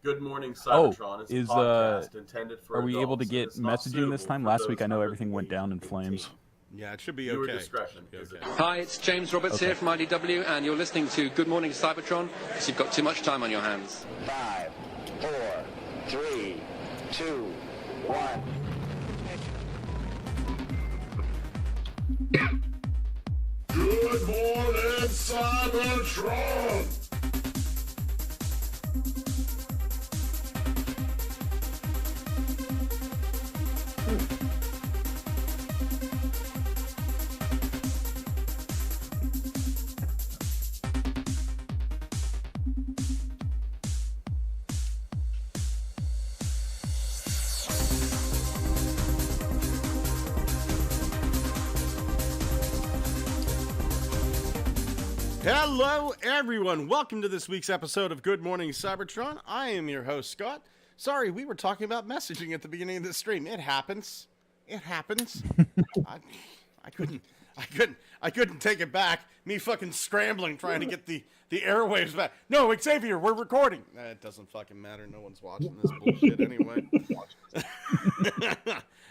Good Morning Oh, Cybertron is is a podcast intended for are we able to adults and get is not messaging this suitable time? for Last week those I know under everything the went age down of in flames. 18. Yeah, it should be Viewer okay. discretion is advised. Hi, it's James Roberts here from IDW, and you're listening to Good Morning Cybertron, because you've got too much time on your hands. 5, 4, 3, 2, 1. Good morning, Cybertron! Hello, everyone. Welcome to this week's episode of Good Morning Cybertron. I am your host, Scott. Sorry, we were talking about messaging at the beginning of this stream. It happens. It happens. I couldn't take it back. Me fucking scrambling trying to get the airwaves back. No, Xavier, we're recording. It doesn't fucking matter. No one's watching this bullshit anyway.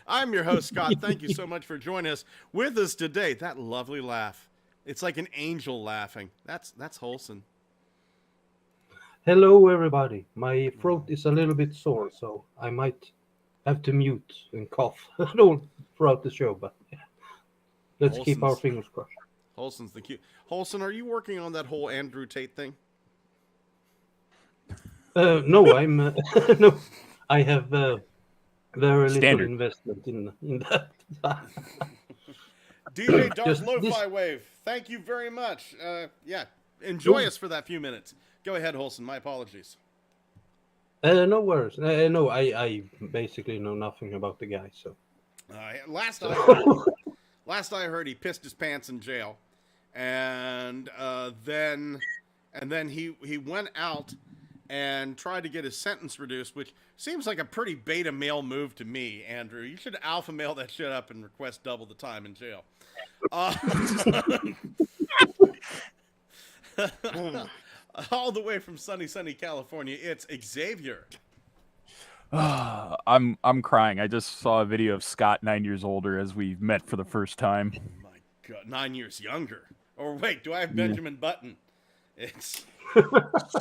I'm your host, Scott. Thank you so much for joining us. With us today, that lovely laugh. It's like an angel laughing. That's wholesome. Hello, everybody. My throat is a little bit sore, so I might have to mute and cough throughout the show. But yeah. Let's keep our fingers crossed. Holson's the cute. Holson, are you working on that whole Andrew Tate thing? No, I'm no. I have very little Standard. investment in that. DJ Dark Just Lo-Fi this- Wave, thank you very much. Yeah, enjoy us for that few minutes. Go ahead, Holson. My apologies. No worries. No, I basically know nothing about the guy. So Last I heard, he pissed his pants in jail, and then he went out and tried to get his sentence reduced, which seems like a pretty beta male move to me, Andrew. You should alpha mail that shit up and request double the time in jail. All the way from sunny California, it's Xavier. I'm crying. I just saw a video of Scott 9 years older as we met for the first time. Oh my God, 9 years younger. Or wait, do I have Benjamin Button? It's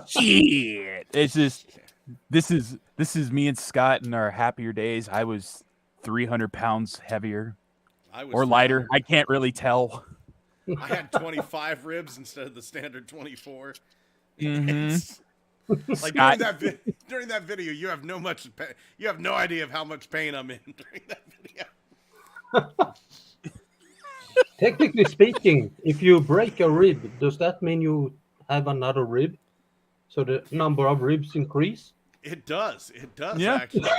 Shit. It's just this is me and Scott in our happier days. I was 300 pounds heavier I was or lighter. I can't really tell. I had 25 ribs instead of the standard 24. Mhm. It's- Like Scott- during that video, you have no idea of how much pain I'm in during that video. technically speaking, if you break a rib, does that mean you have another rib? So the number of ribs increase? It does. Yeah. Actually.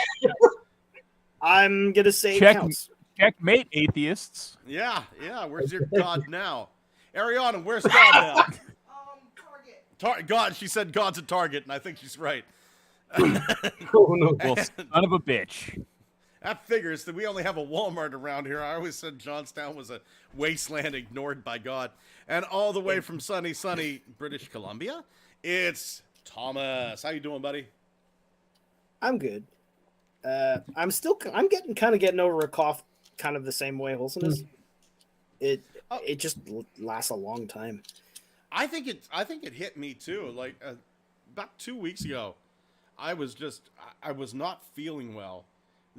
I'm gonna say Check- it counts. Checkmate, atheists. Yeah. Where's your God now? Ariana, where's God now? God, she said God's a target, and I think she's right. Oh no. Well, son of a bitch. That figures that we only have a Walmart around here. I always said Johnstown was a wasteland ignored by God. And all the way from sunny British Columbia, it's Thomas. How you doing, buddy? I'm good. I'm getting over a cough kind of the same way Holson is. It just lasts a long time. I think it hit me too. Like about 2 weeks ago, I was not feeling well.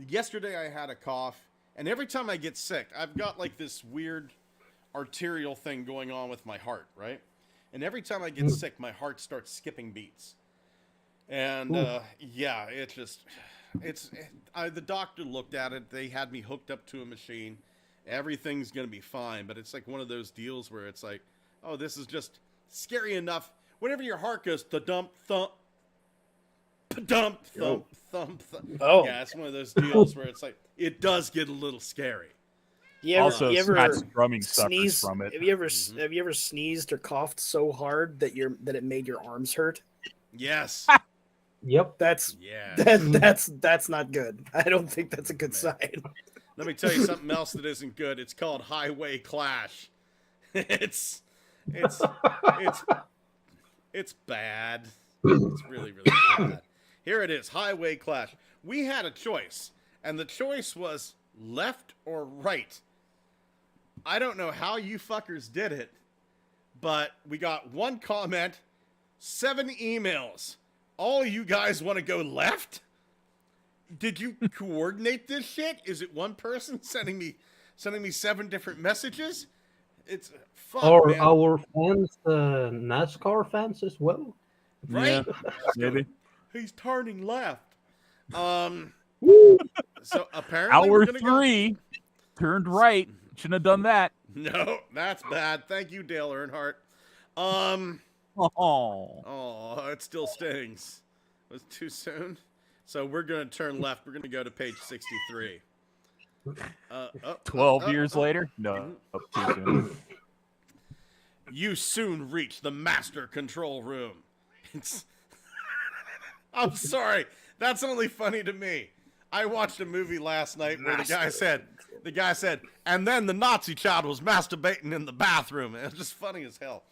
Yesterday I had a cough, and every time I get sick, I've got like this weird arterial thing going on with my heart, right? And every time I get sick, my heart starts skipping beats. And the doctor looked at it. They had me hooked up to a machine. Everything's gonna be fine, but it's like one of those deals where it's like, oh, this is just scary enough. Whenever your heart goes thump thump, thump thump thump thump. Oh. Yeah, it's one of those deals where it's like it does get a little scary. You ever Scott's drumming suffers sneeze from it. Have you ever sneezed or coughed so hard that it made your arms hurt? Yes. Yep. That's Yeah. that's not good. I don't think that's a good sign. Let me tell you something else that isn't good. It's called Highway Clash. It's bad. It's really, really bad. Here it is, Highway Clash. We had a choice, and the choice was left or right. I don't know how you fuckers did it, but we got 1 comment, 7 emails. All you guys want to go left? Did you coordinate this shit? Is it one person sending me 7 different messages? It's fuck, Are man. our fans NASCAR fans as well? Right? Yeah, maybe. He's turning left. So apparently Hour we're gonna 3 turned right. Shouldn't have done that. No, that's bad. Thank you, Dale Earnhardt. Oh, It still stings. Was it too soon? So we're gonna turn left. We're gonna go to page 63. 12 years later? No, too soon. You soon reach the master control room. I'm sorry. That's only funny to me. I watched a movie last night where the guy said, and then the Nazi child was masturbating in the bathroom. It was just funny as hell.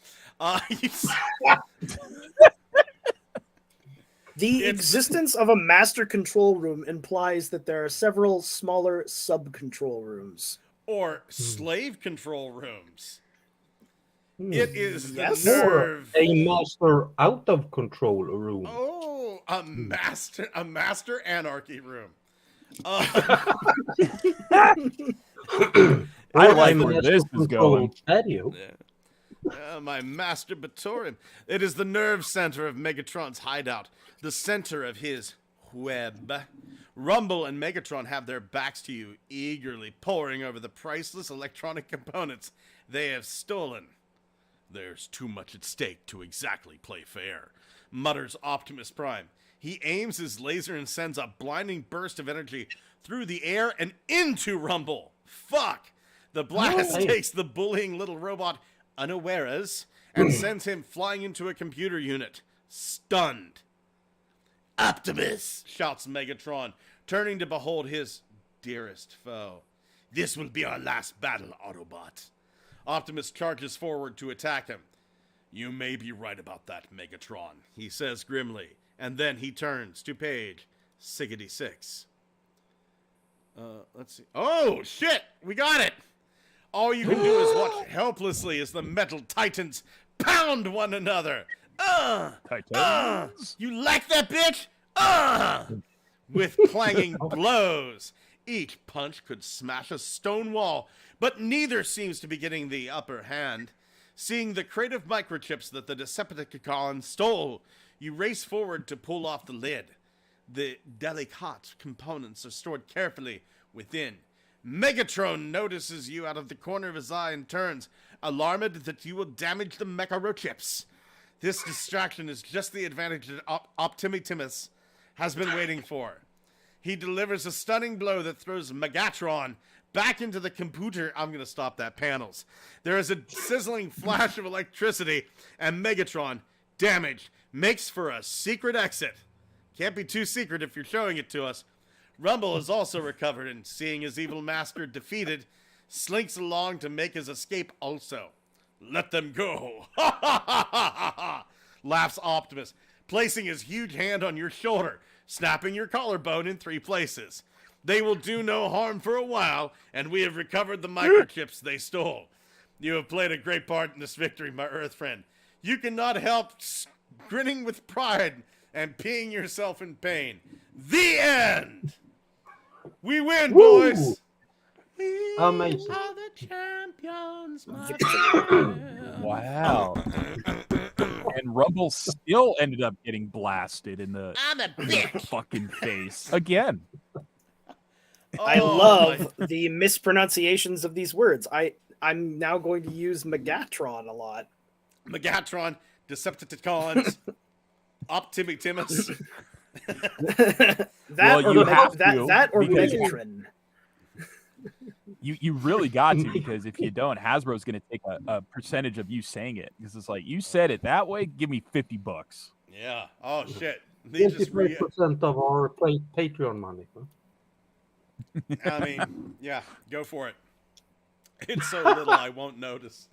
The existence of a master control room implies that there are several smaller sub-control rooms. Or slave control rooms. It is the Yes. nerve. A master out of control room. Oh, a master anarchy room. I like where this is going. Patio. My masturbatorium. It is the nerve center of Megatron's hideout, the center of his web. Rumble and Megatron have their backs to you, eagerly poring over the priceless electronic components they have stolen. There's too much at stake to exactly play fair, mutters Optimus Prime. He aims his laser and sends a blinding burst of energy through the air and into Rumble. Fuck! The blast takes the bullying little robot unawares and sends him flying into a computer unit, stunned. Optimus! Shouts Megatron, turning to behold his dearest foe. This will be our last battle, Autobot. Optimus charges forward to attack him. You may be right about that, Megatron, he says grimly, and then he turns to page 66. Let's see. Oh, shit! We got it! All you can do is watch helplessly as the metal titans pound one another. You like that, bitch? With clanging blows. Each punch could smash a stone wall, but neither seems to be getting the upper hand. Seeing the crate of microchips that the Decepticons stole, you race forward to pull off the lid. The delicate components are stored carefully within. Megatron notices you out of the corner of his eye and turns, alarmed that you will damage the microchips. This distraction is just the advantage that Optimus has been waiting for. He delivers a stunning blow that throws Megatron back into the computer. I'm going to stop that, panels. There is a sizzling flash of electricity, and Megatron, damaged, makes for a secret exit. Can't be too secret if you're showing it to us. Rumble is also recovered, and seeing his evil master defeated, slinks along to make his escape also. Let them go. Ha ha ha ha ha, laughs Optimus, placing his huge hand on your shoulder, snapping your collarbone in 3 places. They will do no harm for a while, and we have recovered the microchips they stole. You have played a great part in this victory, my Earth friend. You cannot help grinning with pride and peeing yourself in pain. The end! We win, boys! We Amazing. are the champions, my Wow. And Rumble still ended up getting blasted in the fucking face again. I love the mispronunciations of these words. I'm now going to use Megatron a lot. Megatron, Decepticons, Optimus. Well, you have to, that or because- Megatron. You really got to, because if you don't, Hasbro's going to take a percentage of you saying it. Because it's like, you said it that way, give me $50. Yeah. Oh, shit. They just 25% of our Patreon money. Huh? I mean, yeah, go for it. It's so little I won't notice.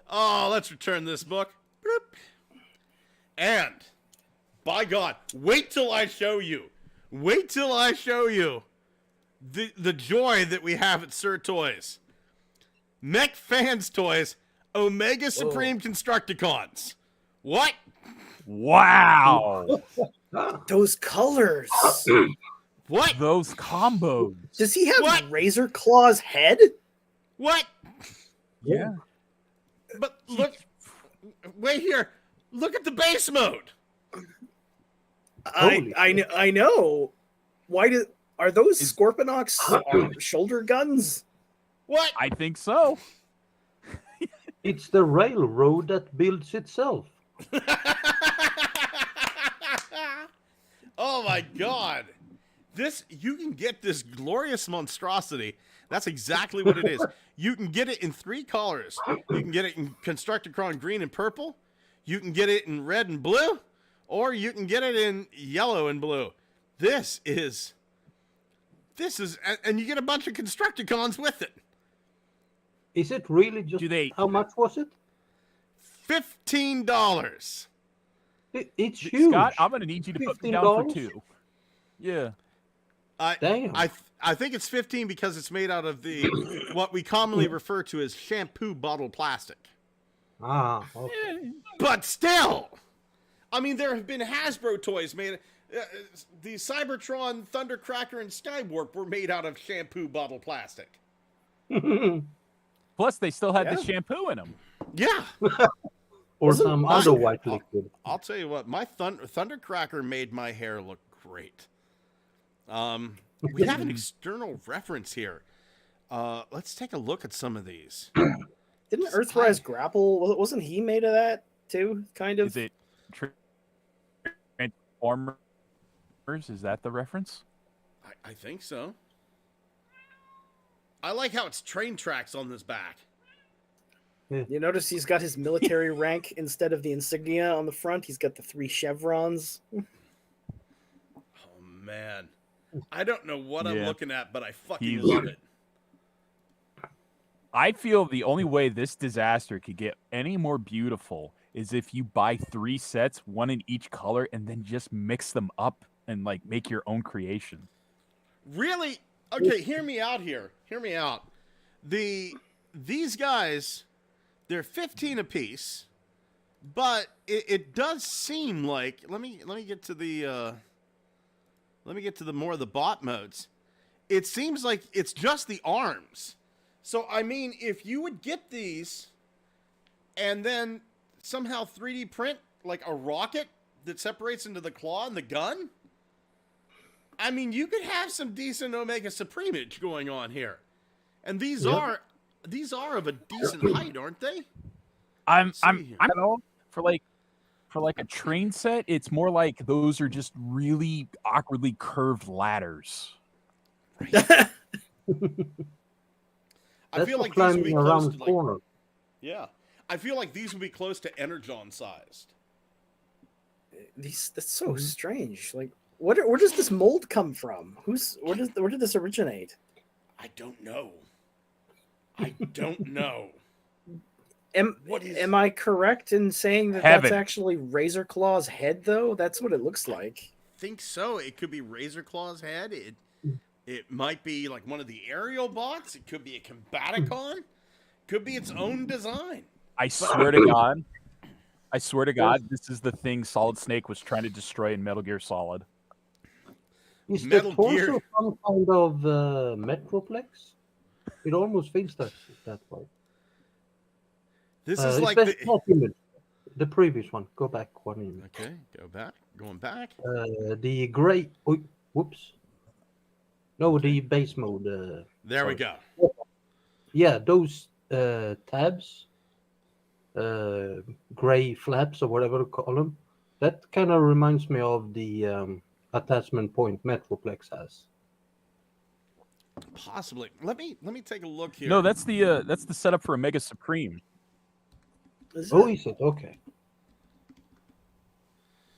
Oh, let's return this book. Bloop. And by God, wait till I show you. Wait till I show you the joy that we have at Sir Toys. Mech Fans Toys, Omega Supreme Constructicons. What? Wow. Those colors. What? Those combos. Does he have What? Razor Claw's head? What? Yeah. But look, wait here. Look at the base mode. I know. Why are those Scorponok's shoulder guns? What? I think so. It's the railroad that builds itself. Oh my God. You can get this glorious monstrosity. That's exactly what it is. You can get it in 3 colors. You can get it in Constructicon green and purple. You can get it in red and blue. Or you can get it in yellow and blue. This is, and you get a bunch of Constructicons with it. Is it really just? How much was it? $15. It's huge. Scott, I'm gonna need you to put me down for 2. Yeah. Damn. I think it's 15 because it's made out of the what we commonly refer to as shampoo bottle plastic. Ah, okay. But still, I mean, there have been Hasbro toys made. The Cybertron, Thundercracker, and Skywarp were made out of shampoo bottle plastic. Plus, they still had the shampoo in them. Yeah. Or some other white liquid. I'll tell you what, my Thundercracker made my hair look great. We have an external reference here. Let's take a look at some of these. Didn't Earthrise Grapple, wasn't he made of that too? Kind of. Is it Transformers? Is that the reference? I think so. I like how it's train tracks on this back. You notice he's got his military rank instead of the insignia on the front. He's got the 3 chevrons. Oh, man. I don't know what I'm looking at, but I fucking love it. I feel the only way this disaster could get any more beautiful is if you buy 3 sets, 1 in each color, and then just mix them up and like make your own creation. Really? Okay, hear me out here. Hear me out. These guys, they're 15 apiece, but it does seem like let me get to the more of the bot modes. It seems like it's just the arms. So I mean, if you would get these and then somehow 3D print like a rocket that separates into the claw and the gun, I mean, you could have some decent Omega Supremage going on here. And these are of a decent height, aren't they? I don't know, for like a train set, it's more like those are just really awkwardly curved ladders. Right. I That's feel for like these would be climbing close around to the corner. yeah. I feel like these would be close to Energon sized. That's so strange. Like, where does this mold come from? Where did this originate? I don't know. I don't know. Am I correct in saying that that's actually Razor Claw's head, though? That's what it looks like. I think so. It could be Razor Claw's head. It might be like one of the aerial bots. It could be a Combaticon. Could be its own design. I swear to God, this is the thing Solid Snake was trying to destroy in Metal Gear Solid. Is Metal the torso Gear. some kind of Metroplex? It almost feels that way. This is like the previous one. Go back 1 minute. Okay, go back. Going back. The gray. Whoops. No, the base mode. There we go. Yeah, those tabs, gray flaps or whatever to call them. That kind of reminds me of the attachment point Metroplex has. Possibly. Let me take a look here. No, that's the setup for Omega Supreme. Is it? Okay.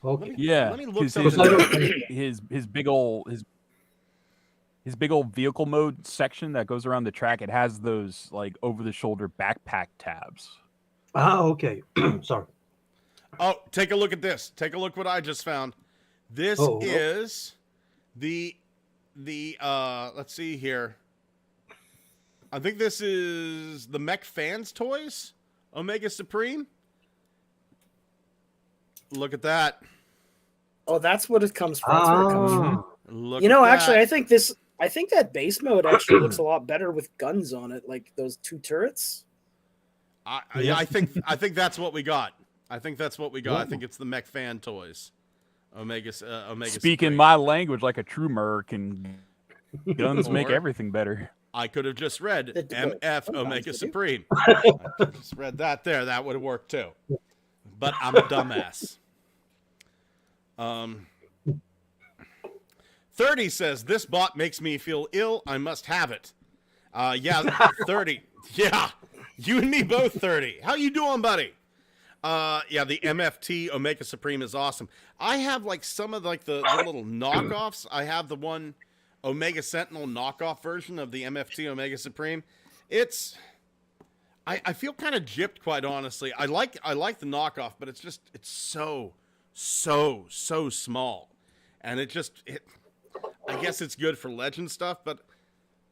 Okay. Yeah, let me look his big old vehicle mode section that goes around the track. It has those like over the shoulder backpack tabs. Ah, okay. Sorry. Oh, take a look at this. Take a look what I just found. This is the let's see here. I think this is the Mech Fans Toys Omega Supreme. Look at that. Oh, that's what it comes from. That's where it comes from. Look You know, at actually, that. I think that base mode actually looks a lot better with guns on it, like those 2 turrets. I think that's what we got. I think that's what we got. I think it's the Mech Fan Toys Omega Speaking Supreme. my language like a true merc, and guns make Or- everything better. I could have just read That- MF sometimes Omega they do. Supreme. I could have just read that there. That would have worked too. But I'm a dumbass. 30 says, this bot makes me feel ill. I must have it. Yeah, 30. Yeah, you and me both, 30. How you doing, buddy? Yeah, the MFT Omega Supreme is awesome. I have like some of like the little knockoffs. I have the one Omega Sentinel knockoff version of the MFT Omega Supreme. I feel kind of gypped, quite honestly. I like the knockoff, but it's so small, and I guess it's good for legend stuff, but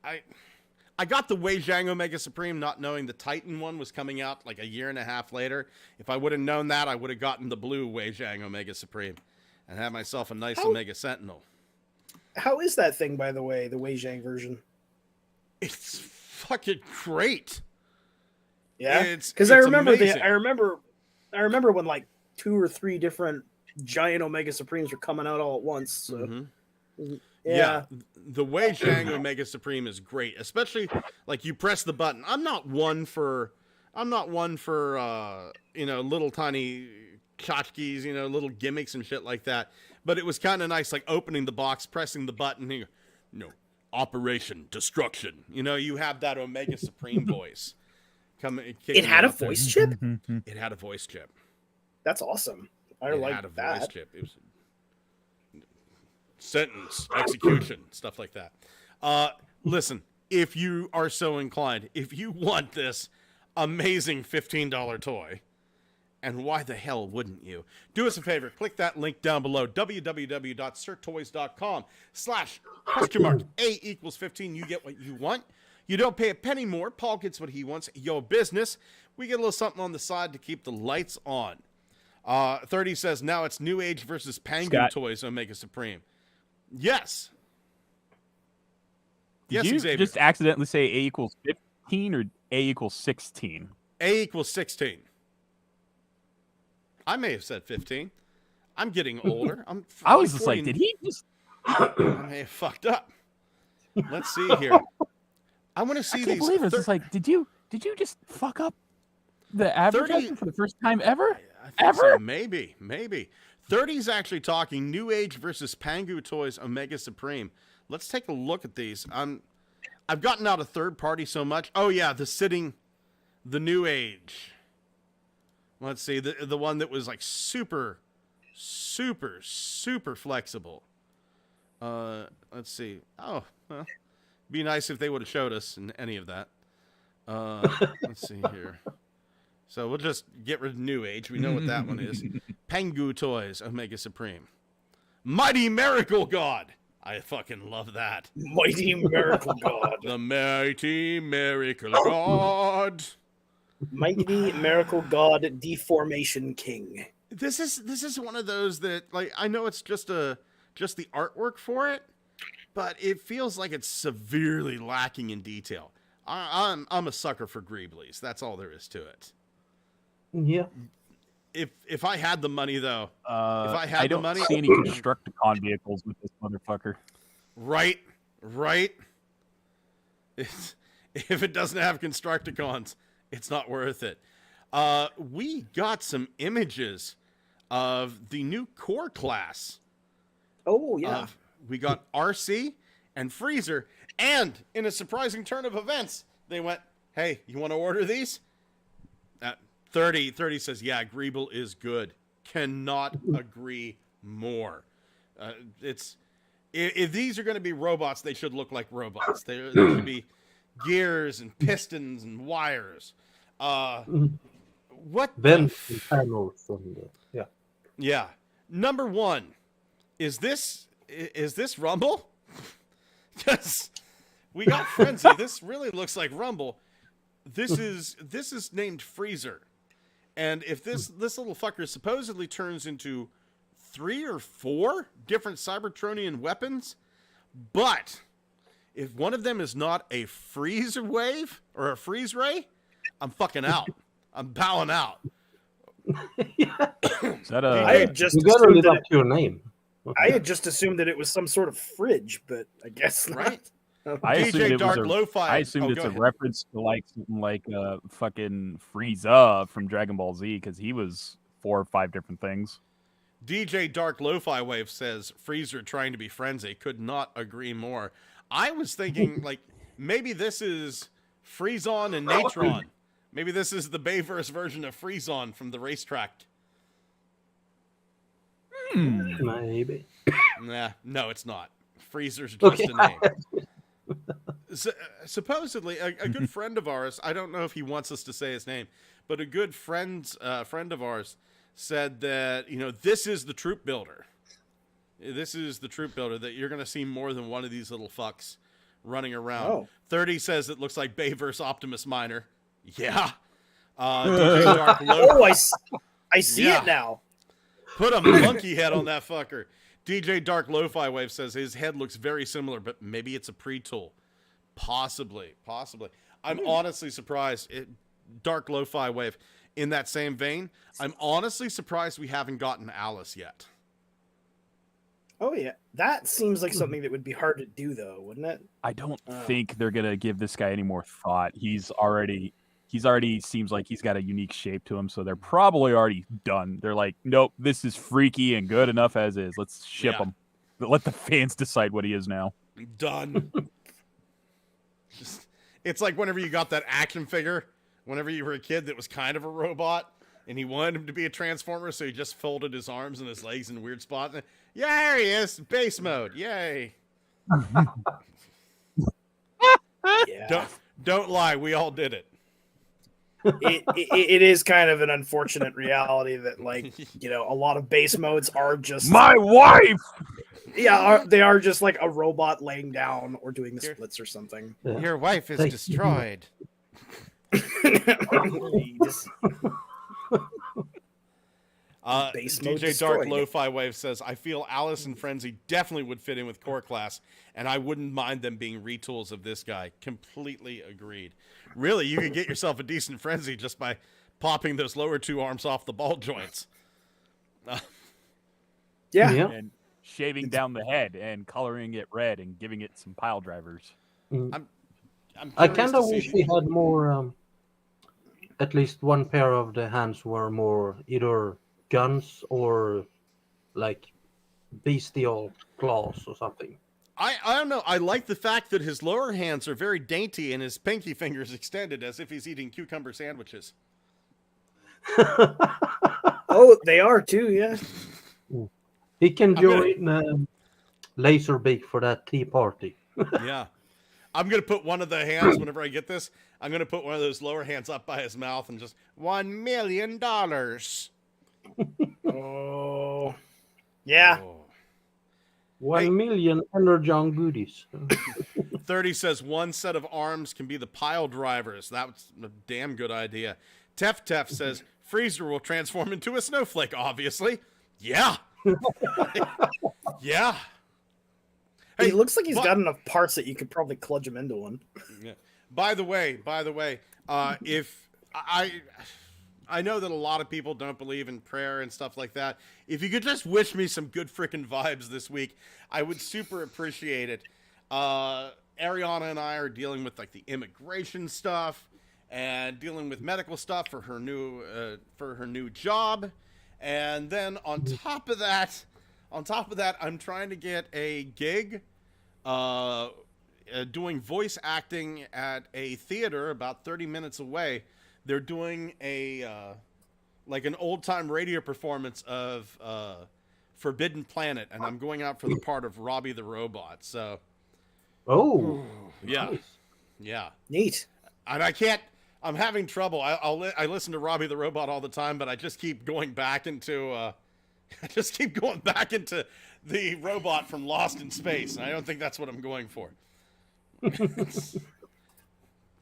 I got the Wei Zhang Omega Supreme not knowing the Titan one was coming out like a year and a half later. If I would have known that, I would have gotten the blue Wei Zhang Omega Supreme and had myself a nice Omega Sentinel. How is that thing, by the way, the Wei Zhang version? It's fucking great. Yeah, It's because I remember amazing. I remember when like 2 or 3 different giant Omega Supremes were coming out all at once. So. Yeah. The Wei Zhang Omega Supreme is great, especially like you press the button. I'm not one for little tiny tchotchkes, little gimmicks and shit like that. But it was kind of nice, like opening the box, pressing the button, and Operation Destruction. You have that Omega Supreme voice. It had a voice chip? It had a voice chip. That's awesome. I It like had a that. voice chip. It was sentence, execution, stuff like that. Listen, if you are so inclined, if you want this amazing $15 toy, and why the hell wouldn't you? Do us a favor, click that link down below, www.sirtoys.com/A=15. You get what you want. You don't pay a penny more. Paul gets what he wants. Your business. We get a little something on the side to keep the lights on. 30 says, now it's New Age versus Pangu Scott. Toys Omega Supreme. Yes. Did Yes, you Xavier. just accidentally say A=15 or A=16? A=16. I may have said 15. I'm getting older. I was just like, did he just? I may have fucked up. Let's see here. I want to see I can't these. believe it. It's just like, did you just fuck up the advertisement for the first time ever? I think so. Maybe. 30's actually talking New Age versus Pangu Toys Omega Supreme. Let's take a look at these. I've gotten out of third party so much. Oh yeah, the New Age. Let's see, the one that was like super flexible. Let's see. Oh, well, be nice if they would have showed us in any of that. Let's see here. So we'll just get rid of New Age. We know what that one is. Pangu Toys Omega Supreme. Mighty Miracle God. I fucking love that. Mighty Miracle God. The Mighty Miracle God. Mighty Miracle God Deformation King. This is one of those that, like, I know it's just the artwork for it, but it feels like it's severely lacking in detail. I'm a sucker for Greeblies. That's all there is to it. Yeah. If I had the money though, if I had I the don't money, see any Constructicon vehicles with this motherfucker. right. If it doesn't have Constructicons, it's not worth it. We got some images of the new core class. Oh yeah. We got RC and Freezer, and in a surprising turn of events, they went, "Hey, you want to order these?" 30 says, "Yeah, Greeble is good. Cannot agree more." If these are going to be robots, they should look like robots. There should be gears and pistons and wires. What? Vents and panels and yeah. Yeah. Number 1, is this Rumble? Because we got Frenzy. This really looks like Rumble. This is named Freezer, and if this little fucker supposedly turns into 3 or 4 different Cybertronian weapons, but if one of them is not a freeze wave or a freeze ray, I'm fucking out. I'm bowing out. Is that I a had just You gotta assumed live that up to your name. I had just assumed that it was some sort of fridge, but I guess not. Right? I assumed DJ it was Dark a- Lo-Fi. I assumed Oh, it's go a ahead. reference to like something like fucking Frieza from Dragon Ball Z because he was 4 or 5 different things. DJ Dark Lo-Fi Wave says Freezer trying to be Frenzy. Could not agree more. I was thinking like maybe this is Freezon and Natron. Maybe this is the Bayverse version of Freezon from the racetrack. Maybe. Nah, no, it's not. Freezer's just Okay. a name. Supposedly, a good friend of ours, I don't know if he wants us to say his name, but a good friend of ours said that, this is the troop builder. This is the troop builder, that you're going to see more than one of these little fucks running around. Oh. 30 says it looks like Bayverse Optimus Minor. Yeah. DJ Dark Oh, I see Yeah. it now. Put a monkey head on that fucker. DJ Dark Lo-Fi Wave says his head looks very similar, but maybe it's a pre-tool. Possibly. I'm honestly surprised. Dark Lo-Fi Wave, in that same vein, I'm honestly surprised we haven't gotten Alice yet. Oh yeah, that seems like something that would be hard to do, though, wouldn't it? I don't Oh. think they're gonna give this guy any more thought. He's already seems like he's got a unique shape to him, so they're probably already done. They're like, nope, this is freaky and good enough as is. Let's ship Yeah. him. Let the fans decide what he is now. Done. It's like whenever you got that action figure, whenever you were a kid that was kind of a robot, and he wanted him to be a transformer, so he just folded his arms and his legs in weird spots. And, yeah, there he is, base mode, yay! Yeah. Don't lie, we all did it. It is kind of an unfortunate reality that, like, a lot of base modes are just My wife. they are just like a robot laying down or doing the splits or something. Yeah. Your wife is Thank you. destroyed. Just- Base mode DJ Dark destroyed. Lo-Fi Wave says, I feel Alice and Frenzy definitely would fit in with Core Class, and I wouldn't mind them being retools of this guy. Completely agreed. Really, you could get yourself a decent Frenzy just by popping those lower 2 arms off the ball joints. yeah. And shaving down the head and coloring it red and giving it some pile drivers. I'm I curious kind to of see- wish we had more. At least one pair of the hands were more either guns or like bestial claws or something. I don't know. I like the fact that his lower hands are very dainty and his pinky fingers extended as if he's eating cucumber sandwiches. Oh, they are too. Yeah. He can I'm gonna- join laser beak for that tea party. Yeah. I'm going to put one of the hands, whenever I get this, I'm going to put one of those lower hands up by his mouth and just, $1 million. Oh. Yeah. Oh. 1 million Energon goodies. 30 says one set of arms can be the pile drivers. That's a damn good idea. Tef says Freezer will transform into a snowflake, obviously. Yeah. Yeah. It looks like he's but- got enough parts that you could probably kludge him into one. Yeah. By the way, if I know that a lot of people don't believe in prayer and stuff like that. If you could just wish me some good freaking vibes this week, I would super appreciate it. Ariana and I are dealing with like the immigration stuff and dealing with medical stuff for her new job, and then on top of that, I'm trying to get a gig doing voice acting at a theater about 30 minutes away. They're doing like an old-time radio performance of Forbidden Planet, and I'm going out for the part of Robbie the Robot. So, Oh, yeah, nice. yeah. Neat. And I can't I'm having trouble. I listen to Robbie the Robot all the time, but I just keep going back into the robot from Lost in Space, and I don't think that's what I'm going for.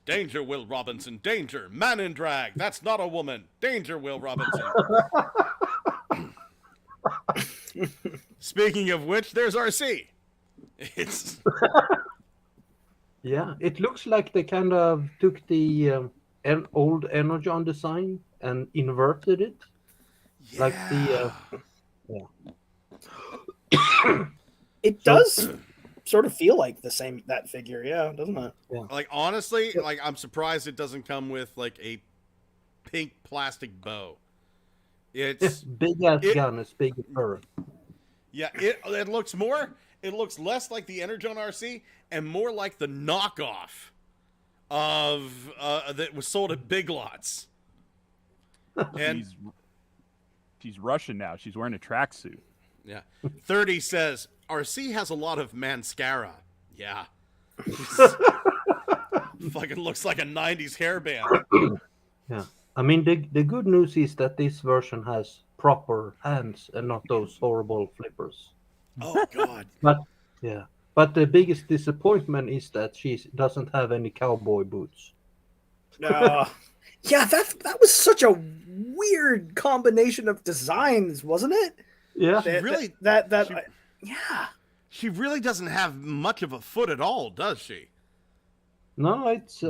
Danger, Will Robinson. Danger. Man in drag. That's not a woman. Danger, Will Robinson. Speaking of which, there's RC. It's Yeah, it looks like they kind of took the old Energon design and inverted it. Like the It does sort of feel like that figure, yeah, doesn't it? like, honestly, like, I'm surprised it doesn't come with like a pink plastic bow. It's big ass gun, as big as her. yeah. It looks more. It looks less like the Energon RC and more like the knockoff of that was sold at Big Lots. And she's Russian now. She's wearing a tracksuit. yeah, 30 says RC has a lot of mascara. Yeah, fucking looks like a '90s hairband. Yeah, I mean the good news is that this version has proper hands and not those horrible flippers. Oh God. But the biggest disappointment is that she doesn't have any cowboy boots. Yeah, that was such a weird combination of designs, wasn't it? Yeah, She really doesn't have much of a foot at all, does she? No, it's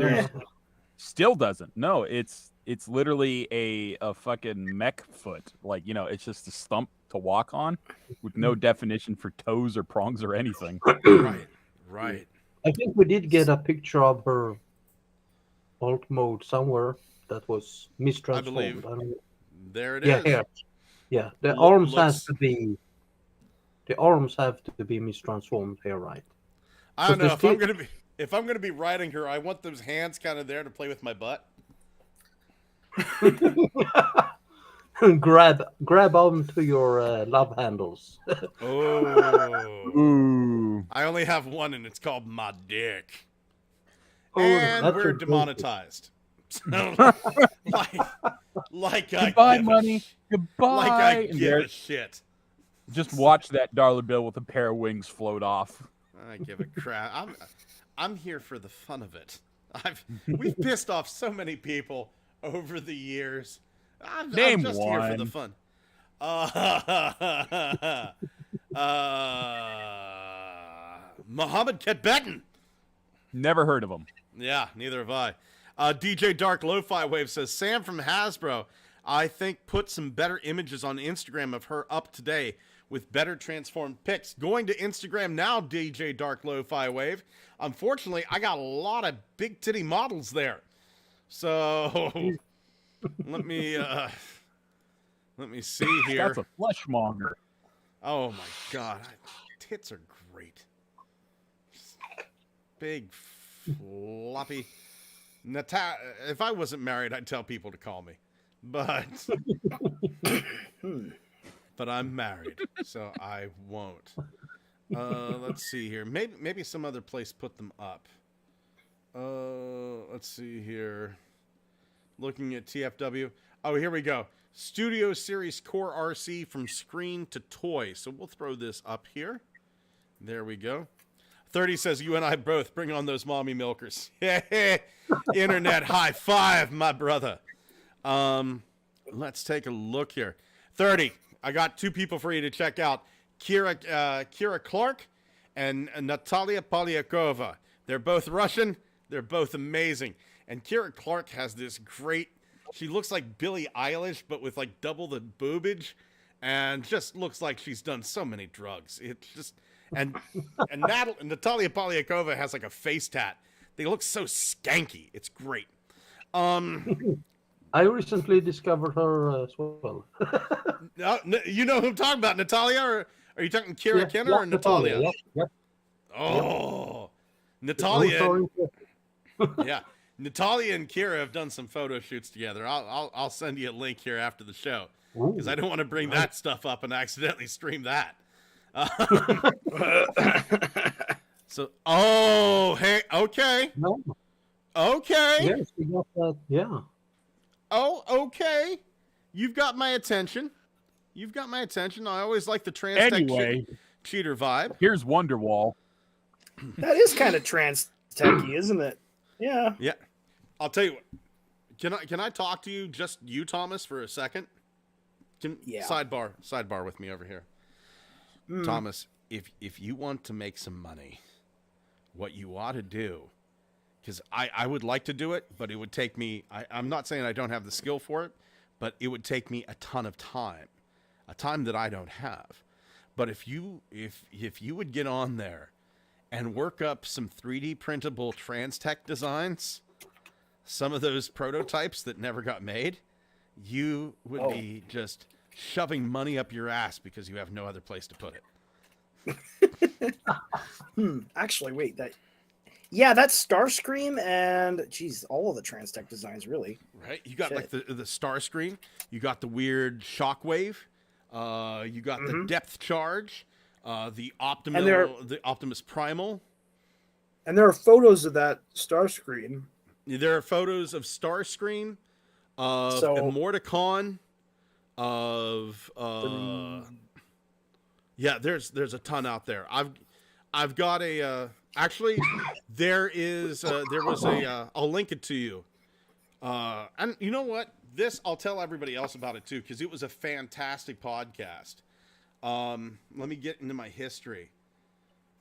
Still doesn't. No, it's literally a fucking mech foot. Like, it's just a stump to walk on with no definition for toes or prongs or anything. Right. I think we did get a picture of her alt mode somewhere that was mistransformed. I believe. There it yeah, is. here. Yeah, the arms looks- have to be mistransformed here, right? I don't know Because if I'm gonna be riding her. I want those hands kind of there to play with my butt. grab onto your love handles. Oh, Ooh. I only have one, and it's called my dick. Oh, And that's we're a demonetized. So, like I Goodbye, give a money. sh- Goodbye. Like I And give there- a shit. Just watch that dollar bill with a pair of wings float off. I give a crap. I'm here for the fun of it. We've pissed off so many people over the years. I'm Name just here for the one. fun. Mohammed Ketbetten. Never heard of them. Yeah, neither have I. DJ Dark Lo-Fi Wave says, Sam from Hasbro, I think, put some better images on Instagram of her up today with better transformed pics. Going to Instagram now, DJ Dark Lo-Fi Wave. Unfortunately, I got a lot of big titty models there. So let me see here. That's a fleshmonger. Oh my God, tits are great. Big, floppy. If I wasn't married, I'd tell people to call me, but I'm married, so I won't. Let's see here. Maybe some other place put them up. Let's see here. Looking at TFW. Oh, here we go. Studio Series Core RC from screen to toy. So we'll throw this up here. There we go. 30 says, you and I both bring on those mommy milkers. Internet high five, my brother. Let's take a look here. 30, I got two people for you to check out. Kira Clark and Natalia Polyakova. They're both Russian. They're both amazing. And Kira Clark has this great, she looks like Billie Eilish, but with like double the boobage, and just looks like she's done so many drugs. It's just, and Natalia Polyakova has like a face tat. They look so skanky. It's great. I recently discovered her as well. You know who I'm talking about, Natalia, or are you talking Kira Kenner or Natalia? Yep. Oh, Natalia. Yeah, Natalia and Kira have done some photo shoots together. I'll send you a link here after the show because I don't want to bring that stuff up and accidentally stream that. So, hey, okay. No. Okay. Yes, we got that. Yeah. Oh, okay. You've got my attention. You've got my attention. I always like the trans tech Anyway, cheater vibe. here's Wonderwall. That is kind of trans techy, isn't it? Yeah. Yeah. I'll tell you what. Can I talk to you, just you, Thomas, for a second? Yeah. Sidebar with me over here. Thomas, if you want to make some money, what you ought to do, because I would like to do it, but it would take me, I'm not saying I don't have the skill for it, but it would take me a ton of time, a time that I don't have. But if you would get on there and work up some 3D printable trans tech designs, some of those prototypes that never got made, you would be just shoving money up your ass because you have no other place to put it. Actually, wait. That's Starscream and all of the trans tech designs, really. Right? You got Shit. like the Starscream. You got the weird Shockwave. You got the Depth Charge. The Optimus Primal. And there are photos of that Starscream. There are photos of Starscream, of Immorticon, of there's a ton out there. I've got a actually there was a I'll link it to you. And you know what? This I'll tell everybody else about it too, because it was a fantastic podcast. Let me get into my history.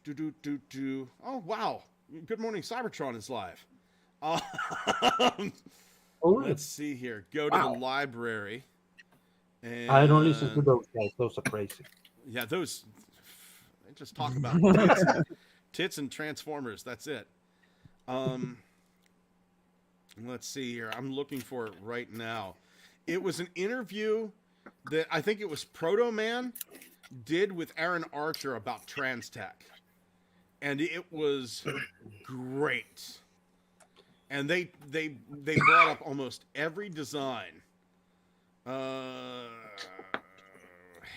Oh wow. Good Morning Cybertron is live. Let's see here. Go to the library. And, I don't listen to those guys. Those are crazy. Yeah, they just talk about tits and Transformers. That's it. Let's see here. I'm looking for it right now. It was an interview that I think it was Proto Man did with Aaron Archer about trans tech. And it was great. And they brought up almost every design.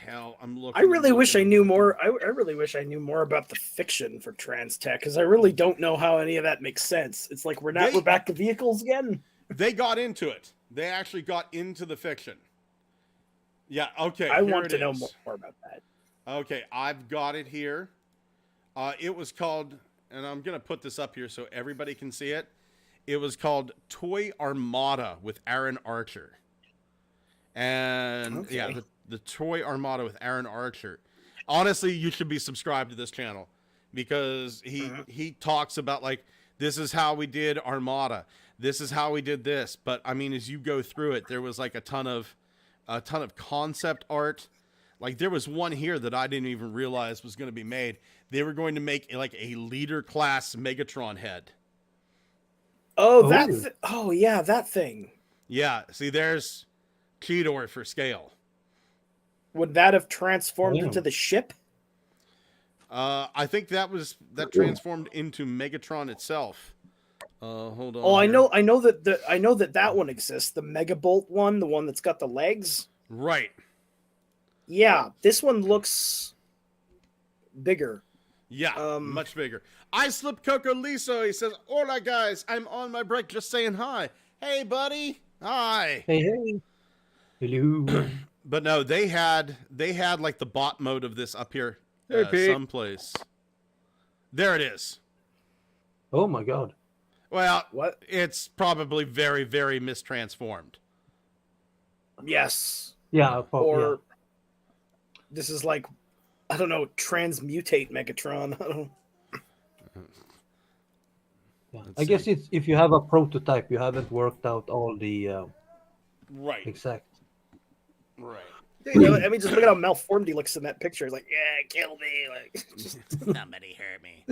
Hell, I'm looking. I really wish I knew more. I really wish I knew more about the fiction for trans tech, because I really don't know how any of that makes sense. It's like we're back to vehicles again. They got into it. They actually got into the fiction. Yeah. Okay. I want to know more about that. Okay, I've got it here. It was called, and I'm gonna put this up here so everybody can see it. It was called Toy Armada with Aaron Archer. And yeah, the Toy Armada with Aaron Archer. Honestly, you should be subscribed to this channel because he talks about like, this is how we did Armada. This is how we did this. But I mean, as you go through it, there was like a ton of concept art. Like there was one here that I didn't even realize was going to be made. They were going to make like a leader class Megatron head. Oh, that thing. Yeah. See, there's Cheetor for scale. Would that have transformed into the ship? I think that transformed into Megatron itself. Hold on. Oh, I know that one exists. The Megabolt one, the one that's got the legs. Right. Yeah, this one looks bigger. Yeah, much bigger. I Slip Coco Liso. He says, "Hola guys, I'm on my break, just saying hi." Hey, buddy. Hi. Hey. Hello. But no, they had like the bot mode of this up here someplace. There it is. Oh my god. Well, what? It's probably very, very mistransformed. Yes. Yeah. Or this is like, I don't know, transmutate Megatron. I don't. Yeah. I guess it's if you have a prototype, you haven't worked out all the right exact. Right. Dude, I mean, just look at how malformed he looks in that picture. He's like, yeah, kill me. Like, just somebody hurt me.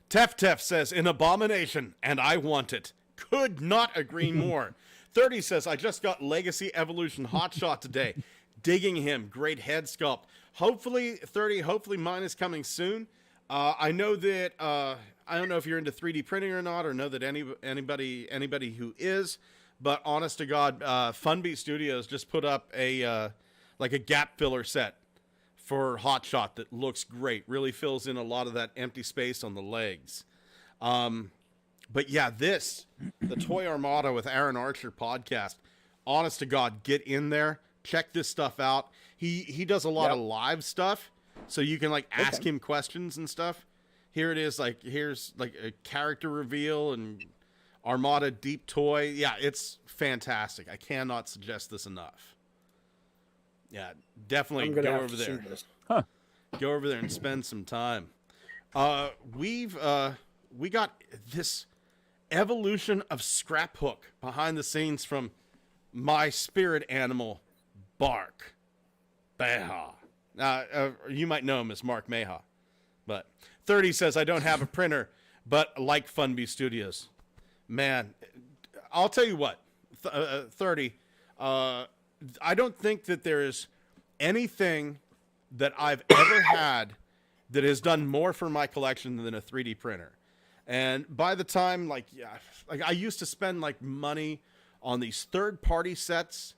Tef says, an abomination, and I want it. Could not agree more. 30 says, I just got Legacy Evolution Hotshot today. Digging him. Great head sculpt. Hopefully, 30, hopefully mine is coming soon. I know that, I don't know if you're into 3D printing or not, or know that anybody who is, but honest to God, Funbeat Studios just put up a gap filler set for Hotshot that looks great. Really fills in a lot of that empty space on the legs. But yeah, the Toy Armada with Aaron Archer podcast, honest to God, get in there, check this stuff out. He does a lot of live stuff, so you can like ask him questions and stuff. Here it is, here's like a character reveal and Armada Deep Toy. Yeah, it's fantastic. I cannot suggest this enough. Yeah, definitely go over there. Go over there and spend some time. We got this evolution of Scraphook behind the scenes from my spirit animal, Bark Beha. You might know him as Mark Meha. But 30 says, I don't have a printer, but like Funby Studios. Man, I'll tell you what, 30, I don't think that there is anything that I've ever had that has done more for my collection than a 3D printer. And by the time, like I used to spend like money on these third-party sets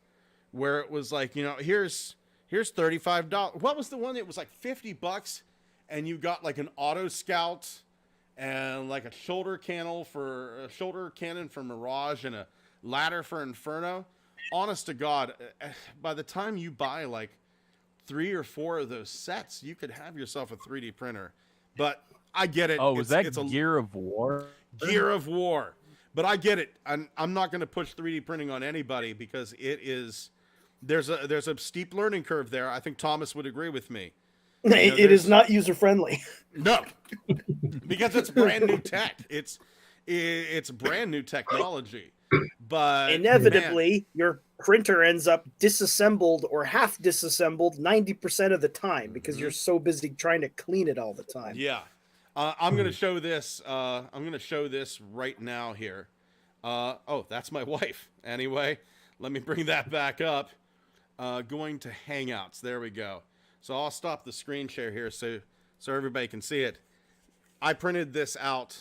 where it was like, here's $35. What was the one that was like $50 and you got like an Auto Scout and like a shoulder cannon for Mirage and a ladder for Inferno? Honest to God, by the time you buy like 3 or 4 of those sets, you could have yourself a 3D printer. But I get it. Oh, was that Gear of War? Gear of War. But I get it. I'm not going to push 3D printing on anybody because there's a steep learning curve there. I think Thomas would agree with me. It is not user friendly. No, because it's brand new tech. It's brand new technology. But inevitably, your printer ends up disassembled or half disassembled 90% of the time because you're so busy trying to clean it all the time. Yeah. I'm going to show this. I'm going to show this right now here. Oh, that's my wife. Anyway, let me bring that back up. Going to Hangouts. There we go. So I'll stop the screen share here so everybody can see it. I printed this out.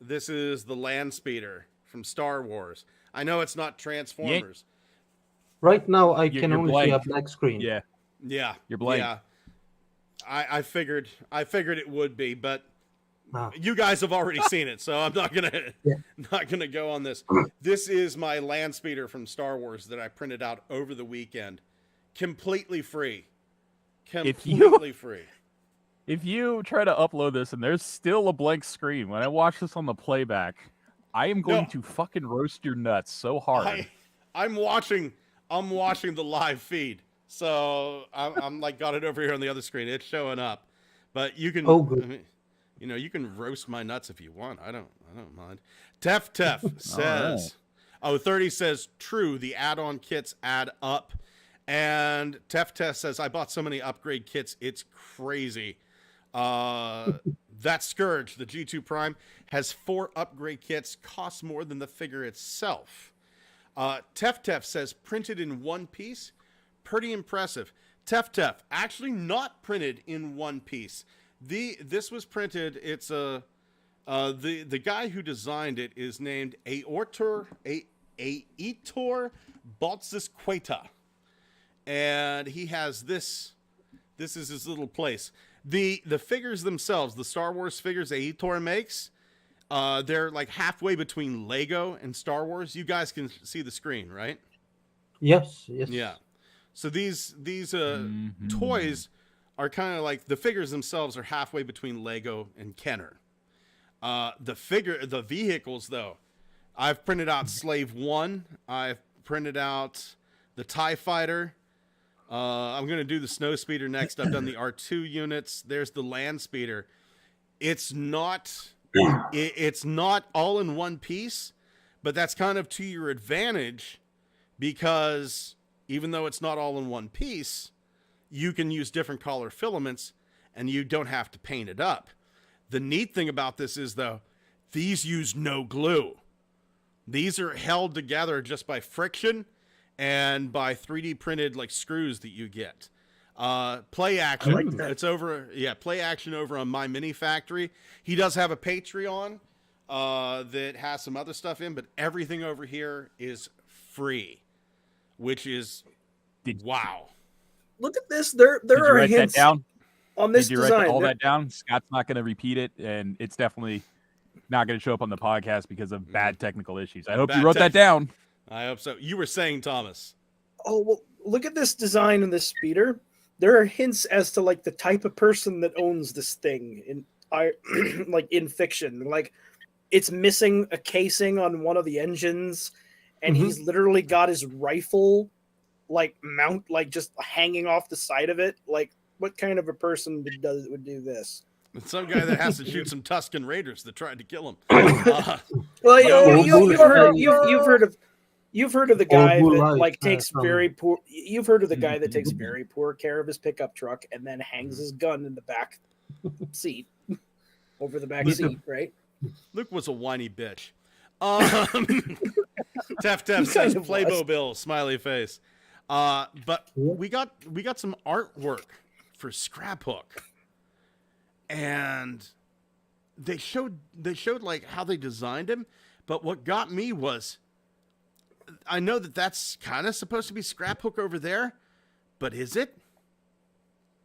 This is the Land Speeder from Star Wars. I know it's not Transformers. Right now, I can only see a black screen. Yeah. Yeah. You're blank. Yeah. I figured it would be, but you guys have already seen it, so I'm not gonna go on this. This is my Land Speeder from Star Wars that I printed out over the weekend, completely free. Completely free. If you try to upload this and there's still a blank screen, when I watch this on the playback, I am going to fucking roast your nuts so hard. I'm watching the live feed. So I'm like got it over here on the other screen. It's showing up, but you can, you can roast my nuts if you want. I don't mind. Tef says, 30 says true. The add-on kits add up, and Tef says I bought so many upgrade kits. It's crazy. That Scourge, the G2 Prime, has 4 upgrade kits. Costs more than the figure itself. Tef says printed in one piece. Pretty impressive. Tef, actually not printed in one piece. This was printed. It's the guy who designed it is named Aitor Baltzisqueta, and he has this. This is his little place. The figures themselves, the Star Wars figures Aitor makes, they're like halfway between Lego and Star Wars. You guys can see the screen, right? Yes. Yeah. So these toys are kind of like the figures themselves are halfway between Lego and Kenner. The vehicles though, I've printed out Slave 1. I've printed out the TIE Fighter. I'm going to do the Snow Speeder next. I've done the R2 units. There's the Land Speeder. It's not all in one piece, but that's kind of to your advantage because even though it's not all in one piece, you can use different color filaments and you don't have to paint it up. The neat thing about this is, though, these use no glue. These are held together just by friction and by 3D printed like screws that you get. Play Action. I like that. It's over. Yeah, Play Action over on My Mini Factory. He does have a Patreon that has some other stuff in, but everything over here is free. Which is, wow. Look at this. There Did you are write that hints down? on this Did you design. write all that down? Scott's not going to repeat it, and it's definitely not going to show up on the podcast because of bad technical issues. I hope Bad you wrote that down. I hope so. You were saying, Thomas. Oh, well, look at this design in this speeder. There are hints as to like the type of person that owns this thing in like in fiction. Like it's missing a casing on one of the engines, and he's literally got his rifle like just hanging off the side of it. Like, what kind of a person would do this? It's some guy that has to shoot some Tuscan Raiders that tried to kill him. Well, you've heard of the guy that like takes very poor. You've heard of the guy that takes very poor care of his pickup truck and then hangs his gun in the back seat, over the back seat, right? Luke was a whiny bitch. Tef says Playmobil, smiley face. But we got some artwork for Scraphook, and they showed like how they designed him. But what got me was, I know that's kind of supposed to be Scraphook over there, but is it?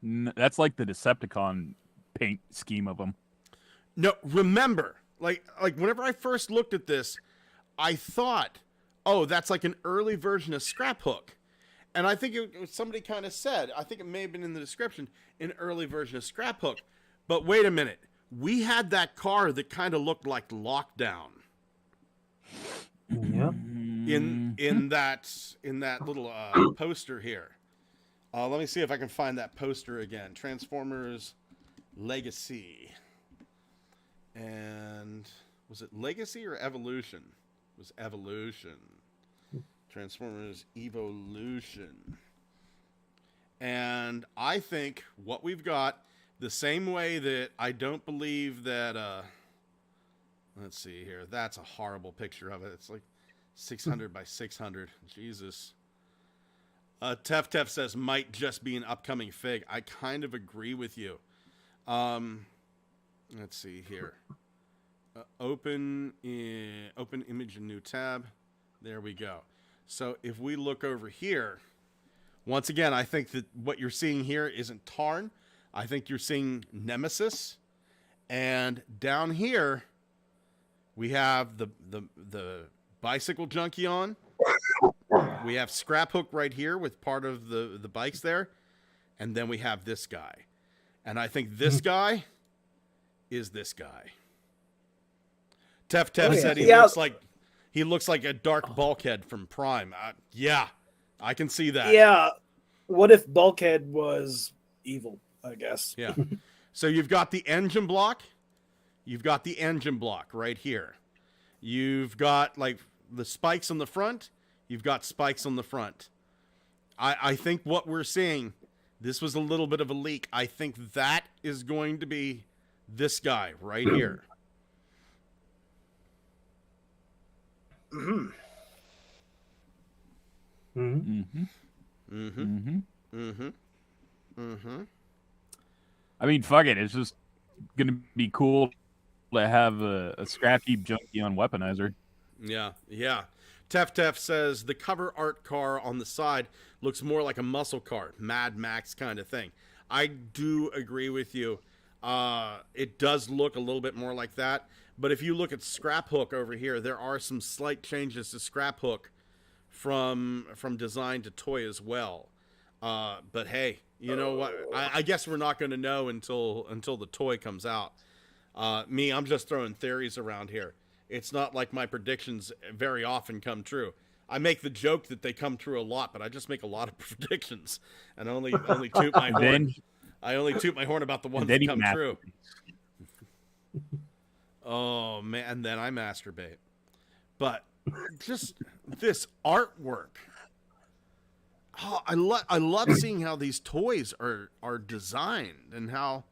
That's like the Decepticon paint scheme of them. No, remember, like whenever I first looked at this, I thought, oh, that's like an early version of Scraphook. And I think somebody kind of said, I think it may have been in the description, an early version of Scraphook. But wait a minute. We had that car that kind of looked like Lockdown. Yeah. In that little poster here. Let me see if I can find that poster again. Transformers Legacy. And was it Legacy or Evolution? It was Evolution. Transformers Evolution. And I think what we've got, the same way that I don't believe that let's see here. That's a horrible picture of it. It's like 600 by 600. Jesus. Tef says might just be an upcoming fig. I kind of agree with you. Let's see here. Open image in new tab. There we go. So if we look over here, once again, I think that what you're seeing here isn't Tarn. I think you're seeing Nemesis. And down here, we have the bicycle junkie on. We have Scraphook right here with part of the bikes there. And then we have this guy. And I think this guy is this guy. Tef said he looks like a dark Bulkhead from Prime. Yeah, I can see that. Yeah. What if Bulkhead was evil, I guess? Yeah. So you've got the engine block. You've got the engine block right here. You've got like the spikes on the front. You've got spikes on the front. I think what we're seeing, this was a little bit of a leak. I think that is going to be this guy right here. I mean, fuck it. It's just gonna be cool to have a scrap heap junkie on Weaponizer. Yeah. Tef says the cover art car on the side looks more like a muscle car, Mad Max kind of thing. I do agree with you. It does look a little bit more like that. But if you look at Scraphook over here, there are some slight changes to Scraphook from design to toy as well. But hey, you know what? I guess we're not going to know until the toy comes out. I'm just throwing theories around here. It's not like my predictions very often come true. I make the joke that they come true a lot, but I just make a lot of predictions and only toot my horn. I only toot my horn about the ones that come true. Oh man, and then I masturbate. But just this artwork. Oh, I love seeing how these toys are designed and how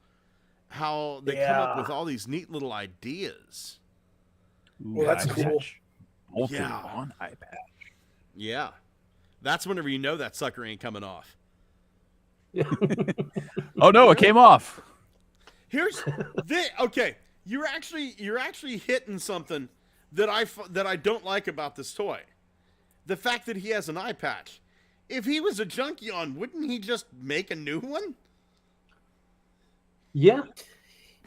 they come up with all these neat little ideas. Well, that's cool. On eye patch. Yeah. That's whenever you know that sucker ain't coming off. Oh no, it came off. Here's the okay. You're actually hitting something that I don't like about this toy. The fact that he has an eye patch. If he was a Junkion, wouldn't he just make a new one? Yeah.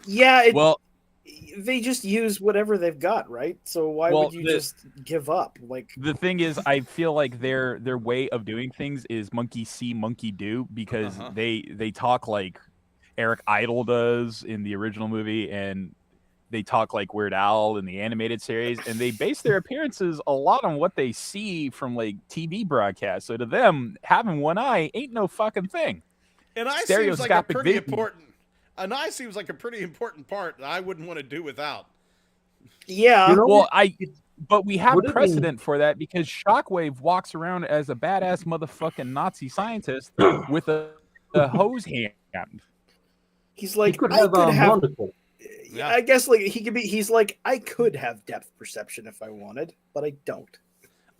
Yeah. they just use whatever they've got, right? So why Well, would you just give up? Like, The thing is, I feel like their way of doing things is monkey see, monkey do, because they talk like Eric Idle does in the original movie, and they talk like Weird Al in the animated series, and they base their appearances a lot on what they see from like TV broadcasts. So to them, having one eye ain't no fucking thing. An eye seems like a Stereoscopic pretty vision. important. An eye seems like a pretty important part that I wouldn't want to do without. yeah, You know, Well, but we have Would it be- precedent for that because Shockwave walks around as a badass motherfucking Nazi scientist with a hose hand. he's he like, could I have could a have. monocle. Yeah. I guess like he could be. He's like, I could have depth perception if I wanted, but I don't.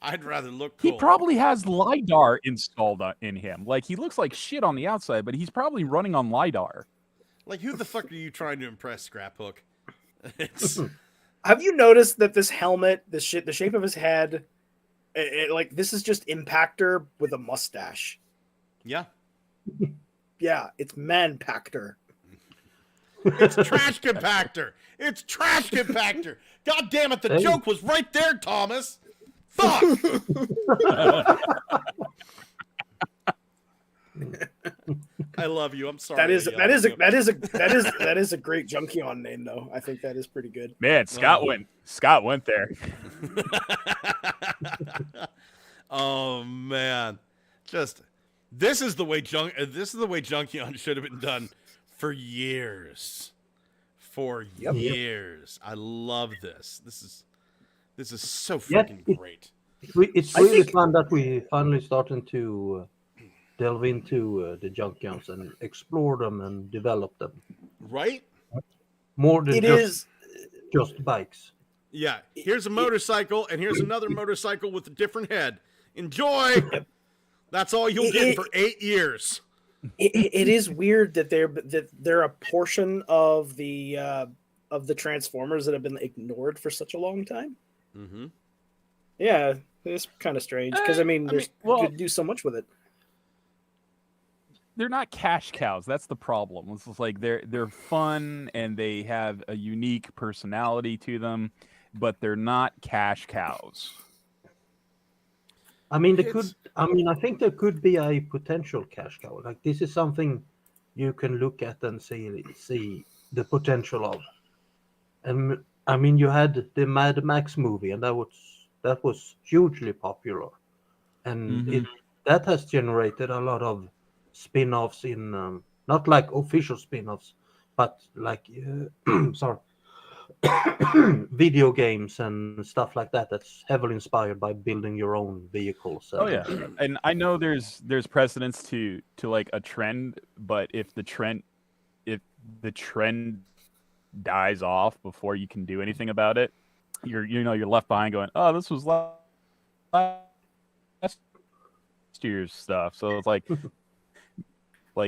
I'd rather look cool. He probably has LiDAR installed in him. Like, he looks like shit on the outside, but he's probably running on LiDAR. Like, who the fuck are you trying to impress, Scraphook? It's Have you noticed that this helmet, the shape of his head, like this is just Impactor with a mustache. yeah. Yeah, it's Manpactor. It's trash compactor. It's trash compactor. God damn it, the Hey. joke was right there, Thomas. Fuck. I love you. I'm sorry. That is I yelled at you. that is a great Junkion name though. I think that is pretty good. Man, Scott went there. Oh man, just this is the way Junkion should have been done for years. For Yep. years. I love this. This is so Yeah, freaking great. It's I really think- fun that we finally starting to delve into the Junkions and explore them and develop them Right? more than It is. just bikes. Yeah. Here's a motorcycle, and here's another motorcycle with a different head. Enjoy. That's all you'll get for 8 years. It is weird that they're a portion of the Transformers that have been ignored for such a long time. Mm-hmm. Yeah, it's kind of strange because I mean, well- you could do so much with it. They're not cash cows. That's the problem. It's just like they're fun and they have a unique personality to them, but they're not cash cows. I mean, It's- I think there could be a potential cash cow. Like this is something you can look at and see the potential of. And I mean, you had the Mad Max movie, and that was hugely popular, and Mhm. that has generated a lot of spin-offs in not like official spin-offs, but like sorry, video games and stuff like that. That's heavily inspired by building your own vehicles. Oh yeah, and I know there's precedence to like a trend, but if the trend dies off before you can do anything about it, you're left behind going, oh, this was last year's stuff. So it's like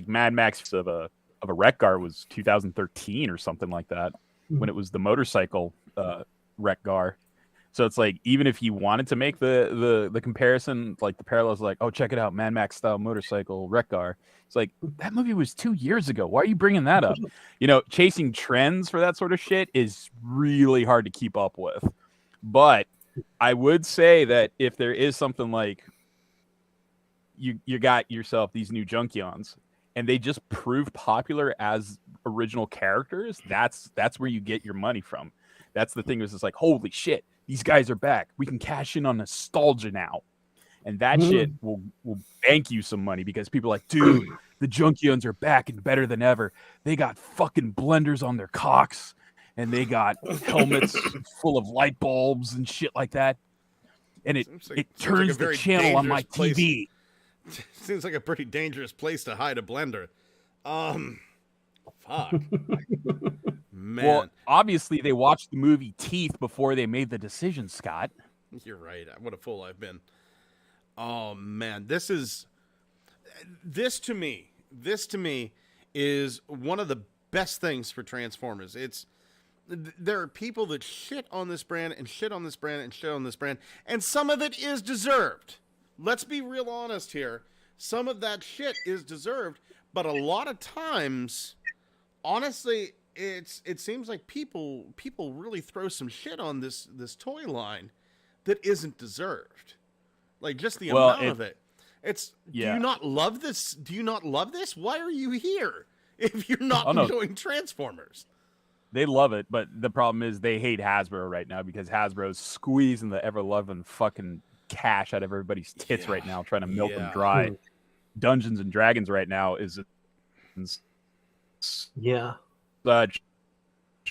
Mad Max of a wreck car was 2013 or something like that, when it was the motorcycle wreck car. So it's like, even if you wanted to make the comparison, like the parallels, like, oh, check it out, Mad Max style motorcycle wreck car. It's like, that movie was 2 years ago. Why are you bringing that up? Chasing trends for that sort of shit is really hard to keep up with. But I would say that if there is something like you got yourself these new Junkions, and they just prove popular as original characters, that's where you get your money from. That's the thing, is it's like, holy shit, these guys are back. We can cash in on nostalgia now. And that shit will bank you some money, because people are like, dude, the Junkions are back and better than ever. They got fucking blenders on their cocks, and they got helmets full of light bulbs and shit like that. And it Seems like turns a very the channel on my dangerous place. TV. Seems like a pretty dangerous place to hide a blender. Fuck. Man, Well, obviously they watched the movie Teeth before they made the decision, Scott. you're right. What a fool I've been. Oh man, this to me is one of the best things for Transformers. There are people that shit on this brand and shit on this brand and shit on this brand, and some of it is deserved. Let's be real honest here. Some of that shit is deserved, but a lot of times, honestly, it seems like people really throw some shit on this toy line that isn't deserved. Like just the amount of it. It's do you not love this? Do you not love this? Why are you here if you're not enjoying Transformers? They love it, but the problem is they hate Hasbro right now because Hasbro's squeezing the ever-loving fucking cash out of everybody's tits right now, trying to milk them dry. Dungeons and Dragons right now is such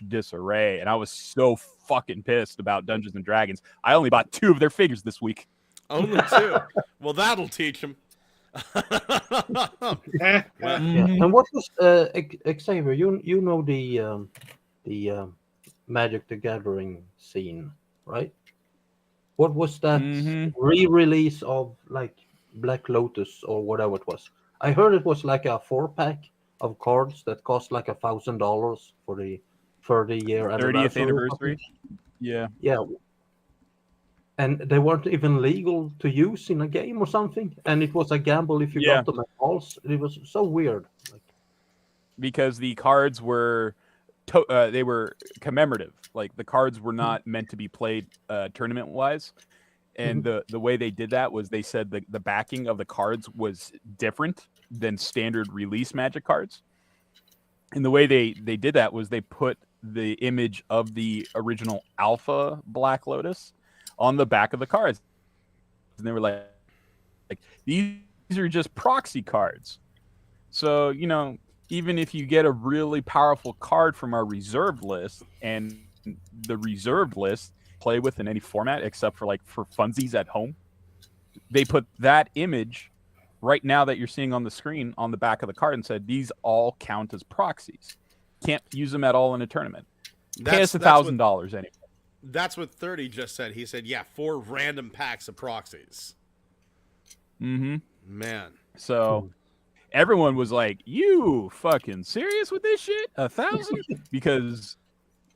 disarray, and I was so fucking pissed about Dungeons and Dragons. I only bought 2 of their figures this week. Only 2? Well, that'll teach them. And what was Xavier? You know the Magic the Gathering scene, right? What was that re-release of like Black Lotus or whatever it was? I heard it was like a 4-pack of cards that cost like $1,000 for the 30-year 30th anniversary. Yeah. And they weren't even legal to use in a game or something, and it was a gamble if you got them at all. It was so weird. Because the cards were they were commemorative. Like the cards were not meant to be played tournament wise, and the way they did that was they said the backing of the cards was different than standard release Magic cards. And the way they did that was they put the image of the original Alpha Black Lotus on the back of the cards, and they were like these are just proxy cards. So even if you get a really powerful card from our reserved list, and the reserved list play with in any format except for for funsies at home, they put that image right now that you're seeing on the screen on the back of the card and said these all count as proxies. Can't use them at all in a tournament. Pay us $1,000 anyway. That's what 30 just said. He said, 4 random packs of proxies. Man. So everyone was like, you fucking serious with this shit? 1,000? Because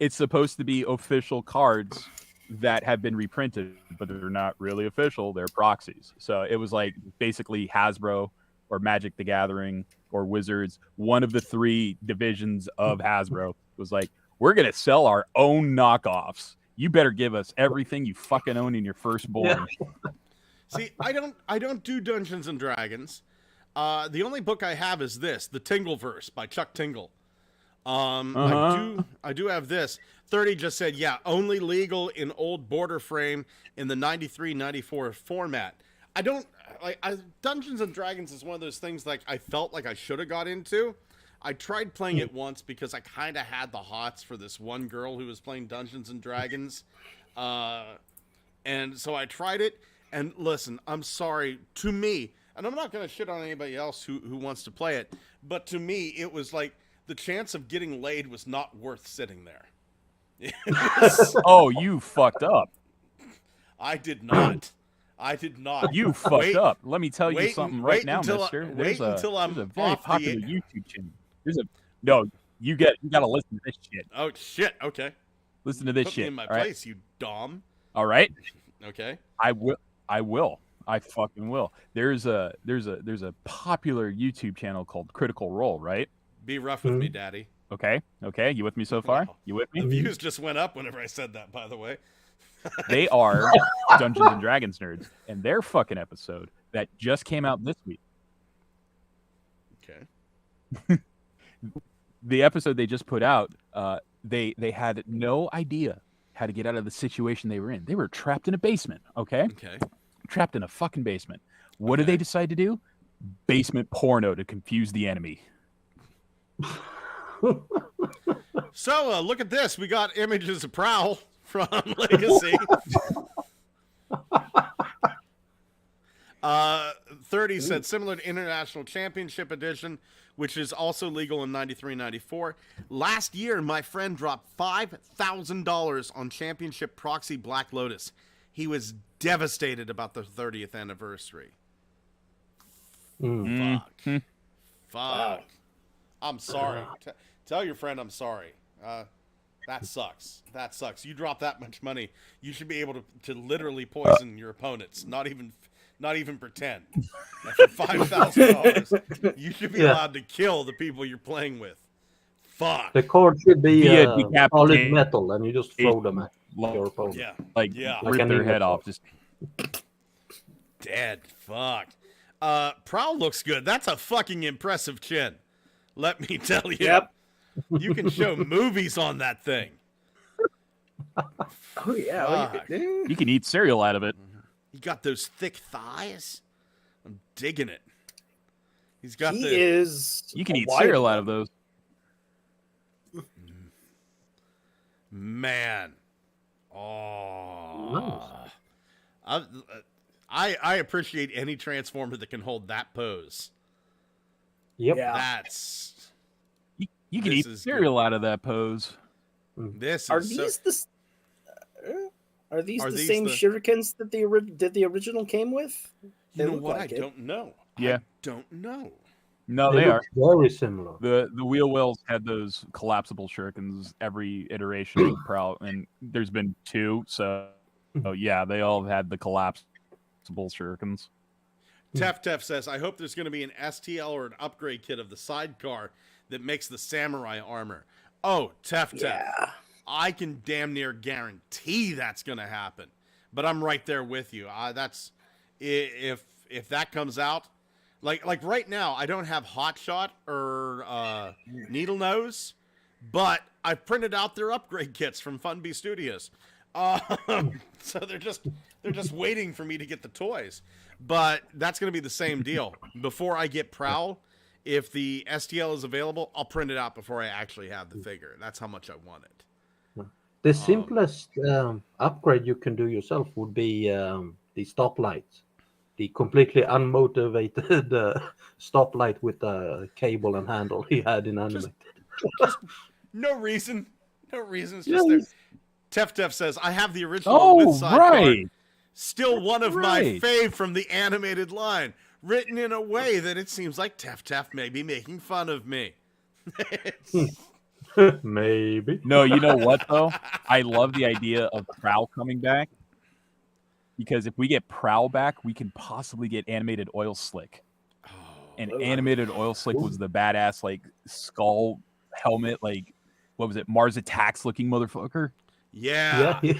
it's supposed to be official cards that have been reprinted, but they're not really official. They're proxies. So it was like basically Hasbro or Magic the Gathering or Wizards, one of the 3 divisions of Hasbro was like, we're going to sell our own knockoffs. You better give us everything you fucking own in your firstborn. See, I don't do Dungeons and Dragons. The only book I have is this, The Tingleverse by Chuck Tingle. I do have this. 30 just said, only legal in old border frame in the 93-94 format. I don't Dungeons and Dragons is one of those things like I felt like I should have got into. I tried playing it once because I kind of had the hots for this one girl who was playing Dungeons and Dragons. And so I tried it. And listen, I'm sorry. To me, and I'm not going to shit on anybody else who wants to play it, but to me, it was like the chance of getting laid was not worth sitting there. Oh, you fucked up. I did not. You fucked up. Let me tell you something right now, until mister. There's a very popular YouTube channel. No, you got to listen to this shit. Oh, shit. Okay. Listen to this Put shit. me in my all right? place, you dom. All right. Okay. I will. I fucking will. There's a popular YouTube channel called Critical Role, right? Be rough with me, Daddy. Okay. You with me so far? Wow. You with me? The views just went up whenever I said that, by the way. They are Dungeons and Dragons nerds, and their fucking episode that just came out this week. Okay. The episode they just put out, they had no idea how to get out of the situation they were in. They were trapped in a basement, okay? Trapped in a fucking basement. What did they decide to do? Basement porno to confuse the enemy. So, look at this. We got images of Prowl from Legacy. 30 said similar to International Championship Edition, which is also legal in 93-94. Last year, my friend dropped $5,000 on Championship Proxy Black Lotus. He was devastated about the 30th anniversary. Fuck. Wow. I'm sorry. Tell your friend I'm sorry. That sucks. You drop that much money, you should be able to literally poison your opponents. Not even pretend. For $5,000, you should be allowed to kill the people you're playing with. Fuck. The cord should be Via solid decapitate- metal, and you just throw them at your opponent. Yeah. Like Yeah. Like rip an their head English off. sword. Just Dead. Fuck. Prowl looks good. That's a fucking impressive chin. Let me tell you. Yep. You can show movies on that thing. Oh yeah. Fuck. you can eat cereal out of it. He got those thick thighs. I'm digging it. He's got He the. is. You can a eat wide cereal one. out of those. Man. Oh. Nice. I appreciate any transformer that can hold that pose. Yep. Yeah. That's. You can This eat is cereal out of that pose. This Are is these the Are the these same the- shurikens that the original came with? You They know look what? like I it. don't know. Yeah. I don't know. No, They they are. look very similar. The wheel wells had those collapsible shurikens every iteration of Prowl, and there's been 2, so yeah, they all have had the collapsible shurikens. Tef says, I hope there's going to be an STL or an upgrade kit of the sidecar that makes the samurai armor. Oh, Tef. Yeah. I can damn near guarantee that's going to happen. But I'm right there with you. That's if that comes out, like right now, I don't have Hotshot or Needle Nose, but I've printed out their upgrade kits from Funbee Studios. So they're just waiting for me to get the toys. But that's going to be the same deal. Before I get Prowl, if the STL is available, I'll print it out before I actually have the figure. That's how much I want it. The simplest upgrade you can do yourself would be the stoplights. The completely unmotivated stoplight with the cable and handle he had in animated. No reason. It's Yeah, just there. Tef says, I have the original with Oh, sidecar. right. Still one of my Right. fave from the animated line. Written in a way that it seems like Tef may be making fun of me. Maybe. No, you know what though? I love the idea of Prowl coming back, because if we get Prowl back, we can possibly get animated Oil Slick. And animated Oil Slick was the badass like skull helmet, like what was it, Mars Attacks looking motherfucker? Yeah. Yeah.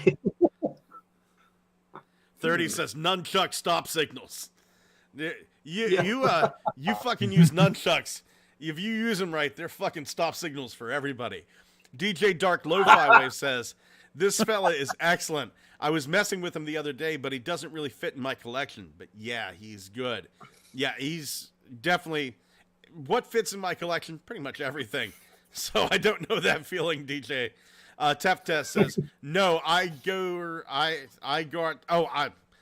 30 says nunchuck stop signals. You fucking use nunchucks. If you use them right, they're fucking stop signals for everybody. DJ Dark Lo-Fi Wave says, this fella is excellent. I was messing with him the other day, but he doesn't really fit in my collection. But yeah, he's good. Yeah, he's definitely what fits in my collection, pretty much everything. So I don't know that feeling, DJ. Tef says, no,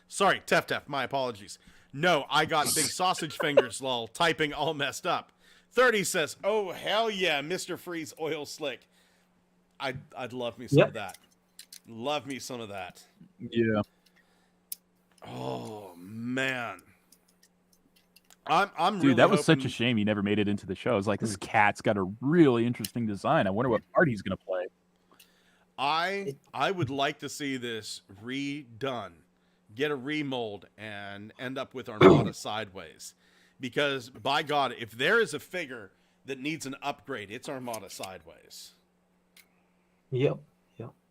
sorry, Tef, my apologies. No, I got big sausage fingers, lol, typing all messed up. 30 says, oh, hell yeah, Mr. Freeze Oil Slick. I'd love me some of that. Love me some of that. Yeah. Oh, man. I'm Dude, really that was such hoping- a shame he never made it into the show. It's like, this cat's got a really interesting design. I wonder what part he's going to play. I would like to see this redone, get a remold, and end up with Armada Sideways. Because, by God, if there is a figure that needs an upgrade, it's Armada Sideways. Yep.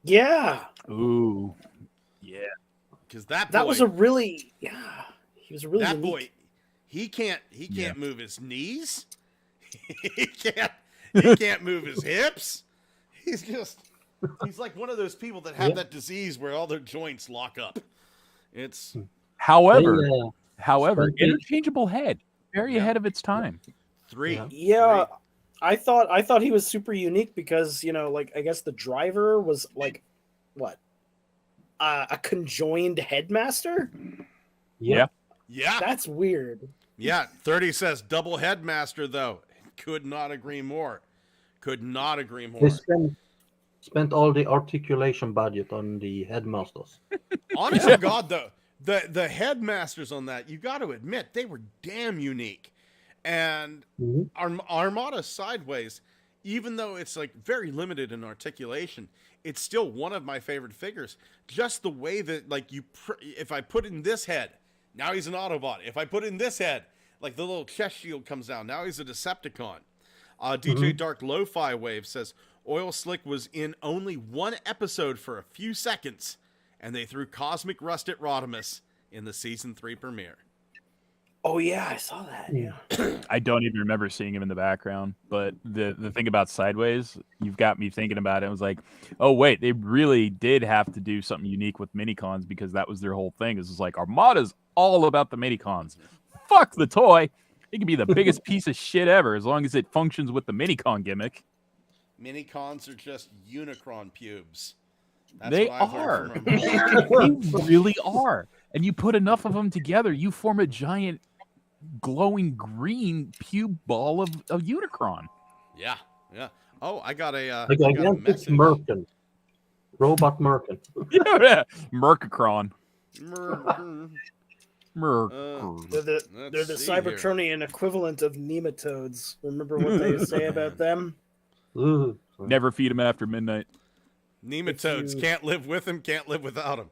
Yeah. Ooh. Yeah. Because that That was a really he was a really that unique. boy, he can't move his knees. he can't move his hips. He's like one of those people that have that disease where all their joints lock up. It's However, But they- interchangeable head, very ahead of its time. 3. Yeah. I thought he was super unique because, like I guess the driver was like what? A conjoined headmaster? Yeah. Yeah. That's weird. Yeah, 30 says double headmaster, though. Could not agree more. Could not agree more. They spent all the articulation budget on the headmasters. Honest to God, though, the headmasters on that, you got to admit, they were damn unique. And Armada Sideways, even though it's like very limited in articulation, it's still one of my favorite figures. Just the way that, like, if I put in this head, now he's an Autobot. If I put in this head, like the little chest shield comes down, now he's a Decepticon. DJ Dark Lo-Fi Wave says, Oil Slick was in only one episode for a few seconds, and they threw Cosmic Rust at Rodimus in the season 3 premiere. Oh yeah, I saw that. Yeah. I don't even remember seeing him in the background. But the thing about Sideways, you've got me thinking about it. I was like, oh wait, they really did have to do something unique with minicons because that was their whole thing. It was like Armada's all about the minicons. Fuck the toy. It can be the biggest piece of shit ever as long as it functions with the minicon gimmick. Minicons are just Unicron pubes. They what I've are. learned from They really are. And you put enough of them together, you form a giant glowing green pube ball of Unicron. Yeah. Oh, I got a Like gigantic message. Merkin. Robot Merkin. Yeah, Mercacron. Merkin. They're the Let's see here. Cybertronian equivalent of nematodes. Remember what they say about them? Ooh. Never feed them after midnight. Nematodes can't live with him, can't live without him.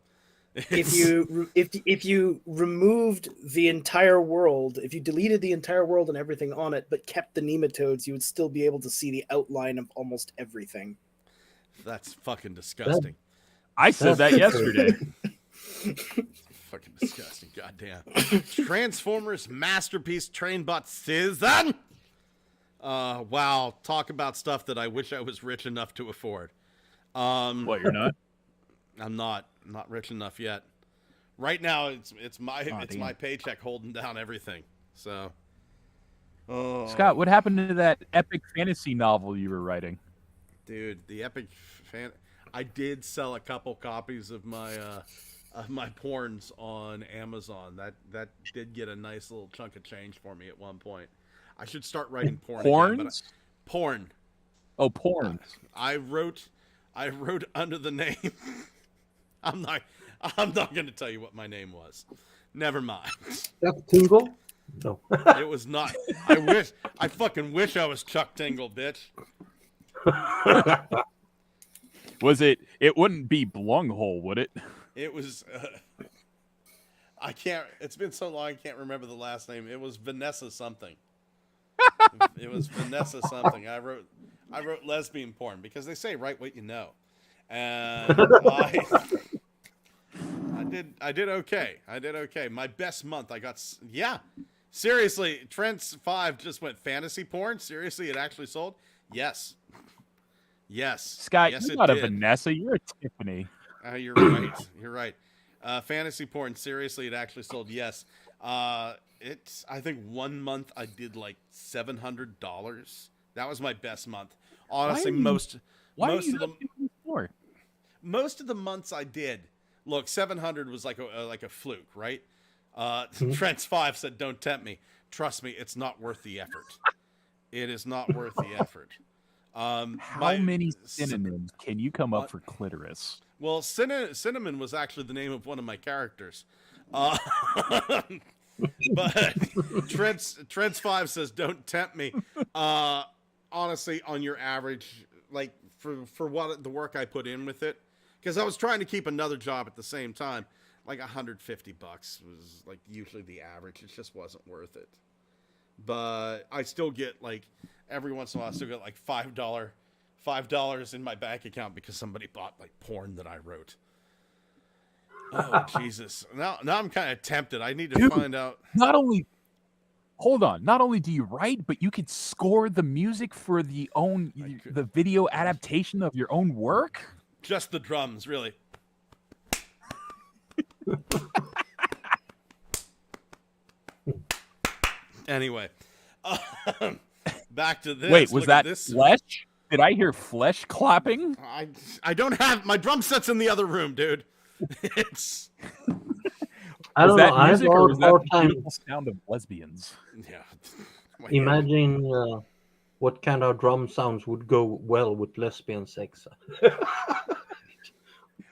If you removed the entire world, if you deleted the entire world and everything on it, but kept the nematodes, you would still be able to see the outline of almost everything. That's fucking disgusting. I said that yesterday. Fucking disgusting. Goddamn. Transformers Masterpiece Trainbot season. Wow. Talk about stuff that I wish I was rich enough to afford. What, you're not? I'm not rich enough yet. Right now, it's my damn. my paycheck holding down everything. So, Scott, what happened to that epic fantasy novel you were writing? dude, the epic fan. I did sell a couple copies of my porns on Amazon. That did get a nice little chunk of change for me at one point. I should start writing porn. Porns? Again, porn. Oh, porn. I wrote under the name. I'm not going to tell you what my name was. Never mind. That's Tingle? No. It was not. I fucking wish I was Chuck Tingle, bitch. Was it? It wouldn't be Blunghole, would it? It was. I can't. It's been so long. I can't remember the last name. It was Vanessa something. It was Vanessa something. I wrote lesbian porn because they say write what you know, and I did okay. My best month I got. Yeah, seriously, Trent's 5 just went fantasy porn. Seriously, it actually sold. Yes. Scott, yes, you're it not a did. Vanessa. You're a Tiffany. You're right. You're right. Fantasy porn. Seriously, it actually sold. Yes. It's. I think 1 month I did like $700. That was my best month. Honestly, most of the months I did. Look, 700 was like a fluke, right? Trent's 5 said, "Don't tempt me. Trust me, it's not worth the effort. It is not worth the effort." How many synonyms can you come up for clitoris? Well, Cinnamon was actually the name of one of my characters. But Trent's 5 says, "Don't tempt me." Honestly, on your average, like for what the work I put in with it, because I was trying to keep another job at the same time, like $150 was like usually the average. It just wasn't worth it. But I still get like every once in a while, I still get like $5 in my bank account because somebody bought like porn that I wrote. Oh Jesus! Now I'm kind of tempted. I need to find out. Not only do you write, but you could score the music for the video adaptation of your own work. Just the drums, really. Anyway, back to this. Wait, was Look at that this. flesh? Did I hear flesh clapping? I don't have my drum set's in the other room, dude. It's. I don't know. I have music, or was that more the time. beautiful sound of lesbians? Yeah. Imagine what kind of drum sounds would go well with lesbian sex. just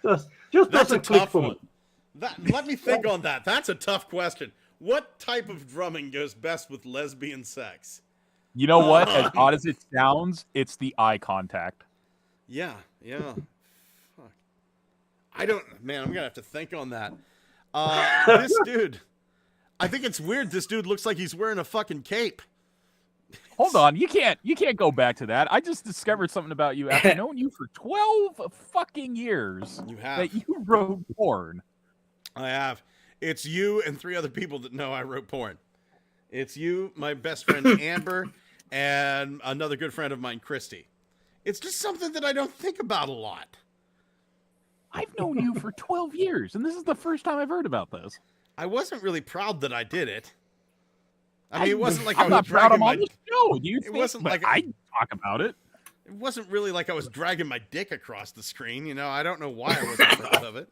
That's a doesn't click tough for one. me. Let me think on that. That's a tough question. What type of drumming goes best with lesbian sex? You know what? As odd as it sounds, it's the eye contact. Yeah. Fuck. Man, I'm gonna have to think on that. This dude, I think it's weird. This dude looks like he's wearing a fucking cape. Hold on, you can't go back to that. I just discovered something about you after knowing you for 12 fucking years. You have. That you wrote porn. I have. It's you and 3 other people that know I wrote porn. It's you, my best friend Amber, and another good friend of mine, Christy. It's just something that I don't think about a lot. I've known you for 12 years, and this is the first time I've heard about this. I wasn't really proud that I did it. I mean, it wasn't like I'm I was not proud of dragging my. on the show. Do you think? wasn't But like- I talk about it. It wasn't really like I was dragging my dick across the screen. You know, I don't know why I wasn't proud of it.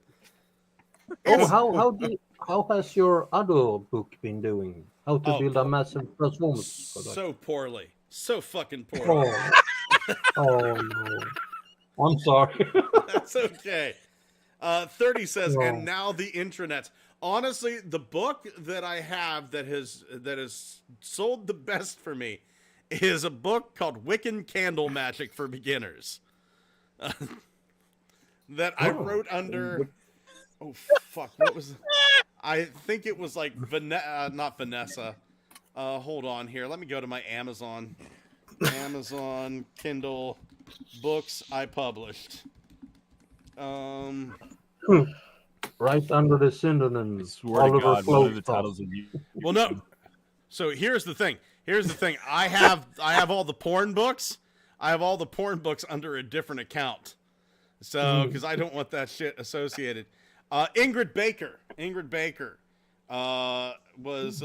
Oh, how has your other book been doing? How to Oh, build a massive transformers product? So poorly, so fucking poorly. Oh no! I'm sorry. That's okay. 30 says, Oh. and now the intranet. Honestly, the book that I have that has sold the best for me is a book called Wiccan Candle Magic for Beginners. That I wrote under. Oh fuck! What was? I think it was like not Vanessa. Hold on here. Let me go to my Amazon. Amazon Kindle books I published. Right under the synonym. I swear to God, one of the titles of you. Well, no. So here's the thing. I have all the porn books. I have all the porn books under a different account. So because I don't want that shit associated. Ingrid Baker was.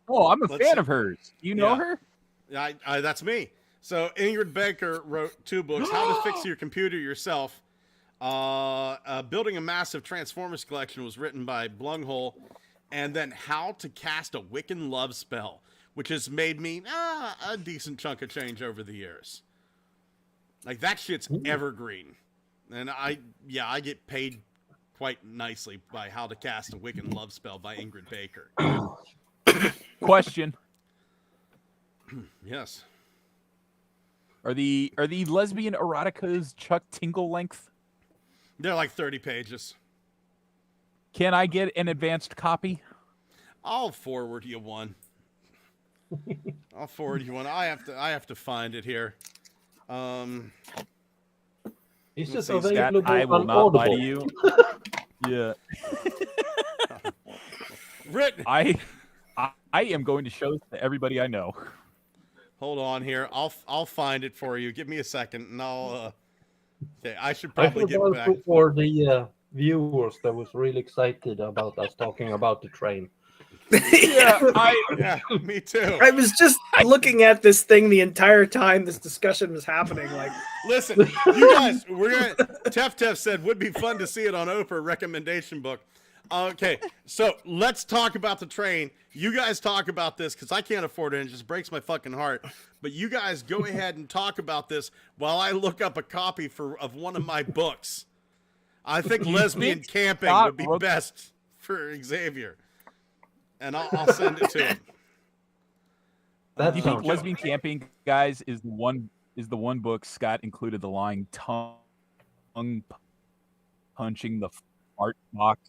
Oh, I'm a Let's fan see. of hers. You know Yeah. her? I that's me. So Ingrid Baker wrote 2 books: How to Fix Your Computer Yourself. Building a Massive Transformers Collection was written by Blunghole, and then How to Cast a Wiccan Love Spell, which has made me a decent chunk of change over the years. Like that shit's evergreen, and I get paid quite nicely by How to Cast a Wiccan Love Spell by Ingrid Baker. Question: Yes. Are the lesbian eroticas Chuck Tingle length? They're like 30 pages. Can I get an advanced copy? I'll forward you one. I have to find it here. Is Let's it see, available That I will on not lie to Audible? you. Yeah, Written. I am going to show this to everybody I know. Hold on here. I'll find it for you. Give me a second, and I'll. Okay, I should I probably feel get back. also for the viewers that was really excited about us talking about the train. Yeah, Yeah, me too. I was just looking at this thing the entire time this discussion was happening. Like, Listen, you guys, Tef said would be fun to see it on Oprah recommendation book. Okay, so let's talk about the train. You guys talk about this because I can't afford it and it just breaks my fucking heart. But you guys go ahead and talk about this while I look up a copy of one of my books. I think lesbian camping would be best for Xavier, and I'll send it to him. That Do you think sounds lesbian camping, guys, is the one book Scott included the line tongue punching the fart box?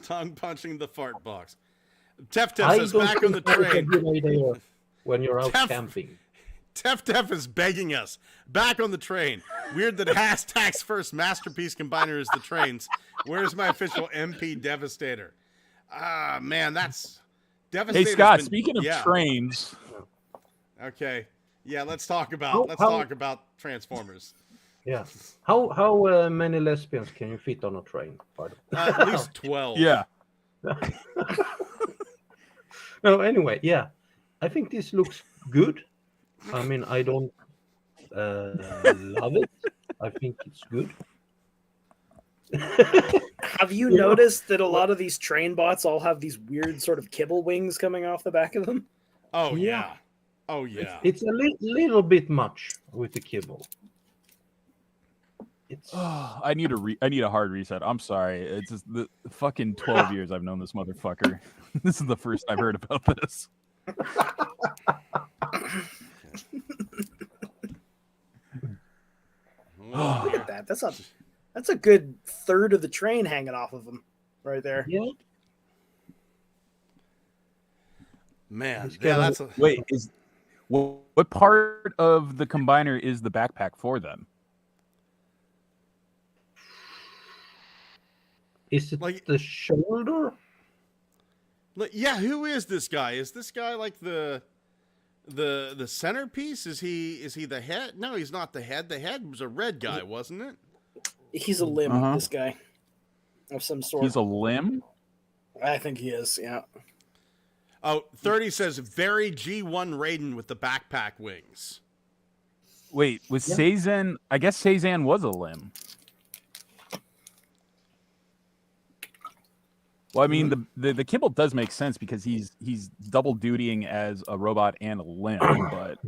Tongue punching the fart box. Tef I says don't back on the think that is a train. good idea when you're out Tef- camping. Tef is begging us back on the train. Weird that hashtag's first masterpiece combiner is the trains. Where's my official MP Devastator? Ah, man, that's Devastator. Hey Scott, speaking of trains, Okay, yeah, let's talk about Transformers. Yeah. How many lesbians can you fit on a train? At least 12. yeah, No, anyway, yeah. I think this looks good. I mean, I don't love it. I think it's good. have you noticed that a lot of these train bots all have these weird sort of kibble wings coming off the back of them? Oh yeah. Yeah. Oh yeah. It's a little bit much with the kibble. It's I need a hard reset. I'm sorry. It's just the fucking 12 years I've known this motherfucker. This is the first I've heard about this. Look at that. That's a good third of the train hanging off of them right there. yeah. Man, It's yeah, kinda- that's a, Wait, What part of the combiner is the backpack for then? Is it Like- the shoulder? Yeah, who is this guy? Is this guy like the centerpiece? Is he the head? No, he's not the head. The head was a red guy, wasn't it? He's a limb, Uh-huh. this guy. Of some sort. He's a limb? I think he is, yeah. Oh, 30 says very G1 Raiden with the backpack wings. Wait, was Seizen... I guess Seizen was a limb. Well, I mean, the kibble does make sense because he's double dutying as a robot and a limb, but...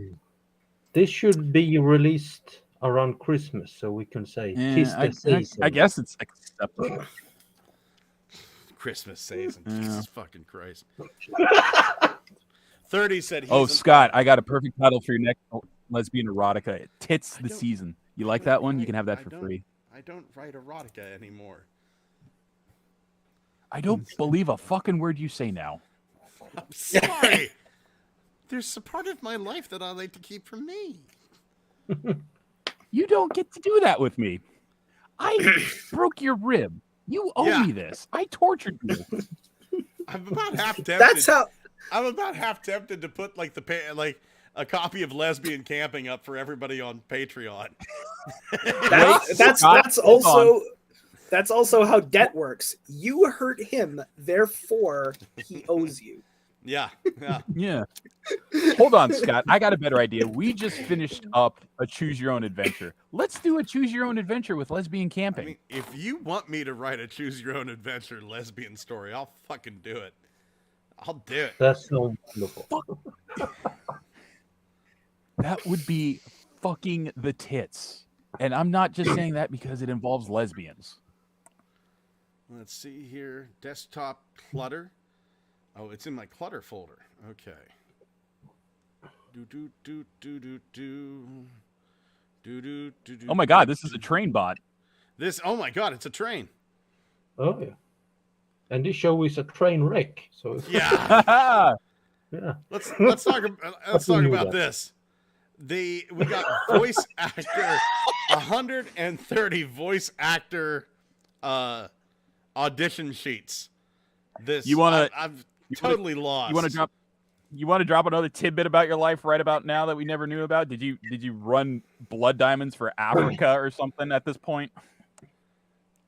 This should be released around Christmas, so we can say "Tis the season." I guess it's acceptable. Christmas season. Yeah. Jesus fucking Christ. 30 said he's Scott, I got a perfect title for your next lesbian erotica. Tits the don't- season. You like that one? You can have that I for don't- free. I don't write erotica anymore. I don't believe a fucking word you say now. I'm sorry. There's a part of my life that I like to keep for me. You don't get to do that with me. I broke your rib. You owe Yeah. me this. I tortured you. I'm about half tempted. That's how I'm about half tempted to put like a copy of Lesbian Camping up for everybody on Patreon. that's Scott, hold on. that's also how debt works. You hurt him, therefore he owes you. Yeah, yeah. Yeah. Hold on, Scott. I got a better idea. We just finished up a choose your own adventure. Let's do a choose your own adventure with lesbian I camping. mean, if you want me to write a choose your own adventure lesbian story, I'll fucking do it. I'll do it. That's so wonderful. That would be fucking the tits. And I'm not just saying that because it involves lesbians. Let's see here. Desktop clutter. Oh, it's in my clutter folder. Okay. Oh my god, this is a train bot. Oh my god, it's a train. Oh yeah. And this show is a train wreck. So Yeah. yeah. Let's talk about this. We got voice actor 130 voice actor audition sheets. I'm totally lost. You want to drop another tidbit about your life right about now that we never knew about? Did you run blood diamonds for Africa or something at this point?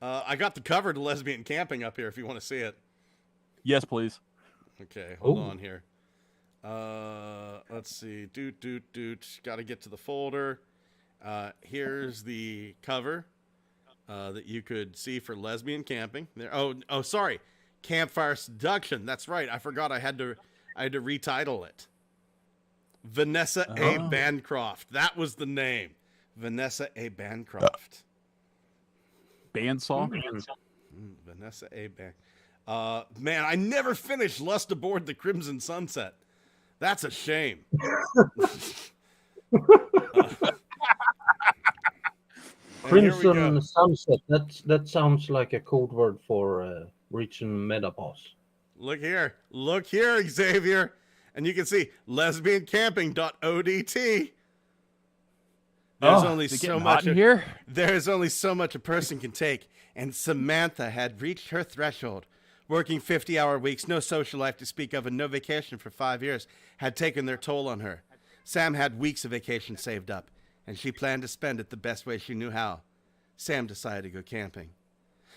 I got the cover to Lesbian Camping up here if you want to see it. Yes, please. Okay, hold Ooh. on here. Let's see. Got to get to the folder. Here's the cover that you could see for Lesbian Camping. There. Oh, sorry. Campfire Seduction. That's right. I forgot. I had to retitle it. Vanessa A. Bancroft. That was the name. Vanessa A. Bancroft. Bandsaw? Vanessa A. Man, I never finished Lust Aboard the Crimson Sunset. That's a shame. Crimson Sunset. That sounds like a code word for reaching menopause. Look here, Xavier, and you can see lesbiancamping.odt. There's only is it so getting much hot in here. There's only so much a person can take, and Samantha had reached her threshold. Working 50-hour weeks, no social life to speak of, and no vacation for 5 years had taken their toll on her. Sam had weeks of vacation saved up, and she planned to spend it the best way she knew how. Sam decided to go camping.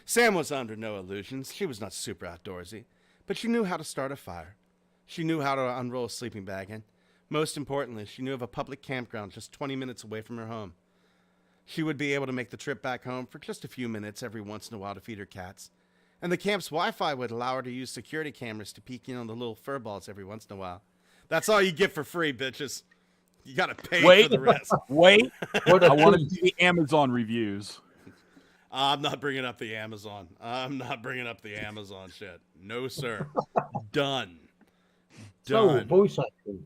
Sam was under no illusions. She was not super outdoorsy, but she knew how to start a fire. She knew how to unroll a sleeping bag, and most importantly, she knew of a public campground just 20 minutes away from her home. She would be able to make the trip back home for just a few minutes every once in a while to feed her cats. And the camp's Wi-Fi would allow her to use security cameras to peek in on the little furballs every once in a while. That's all you get for free, bitches. You gotta pay for the rest. Wait. What I a want to twist. see the Amazon reviews. I'm not bringing up the Amazon. Shit. No, sir. Done. So, Done. voice acting.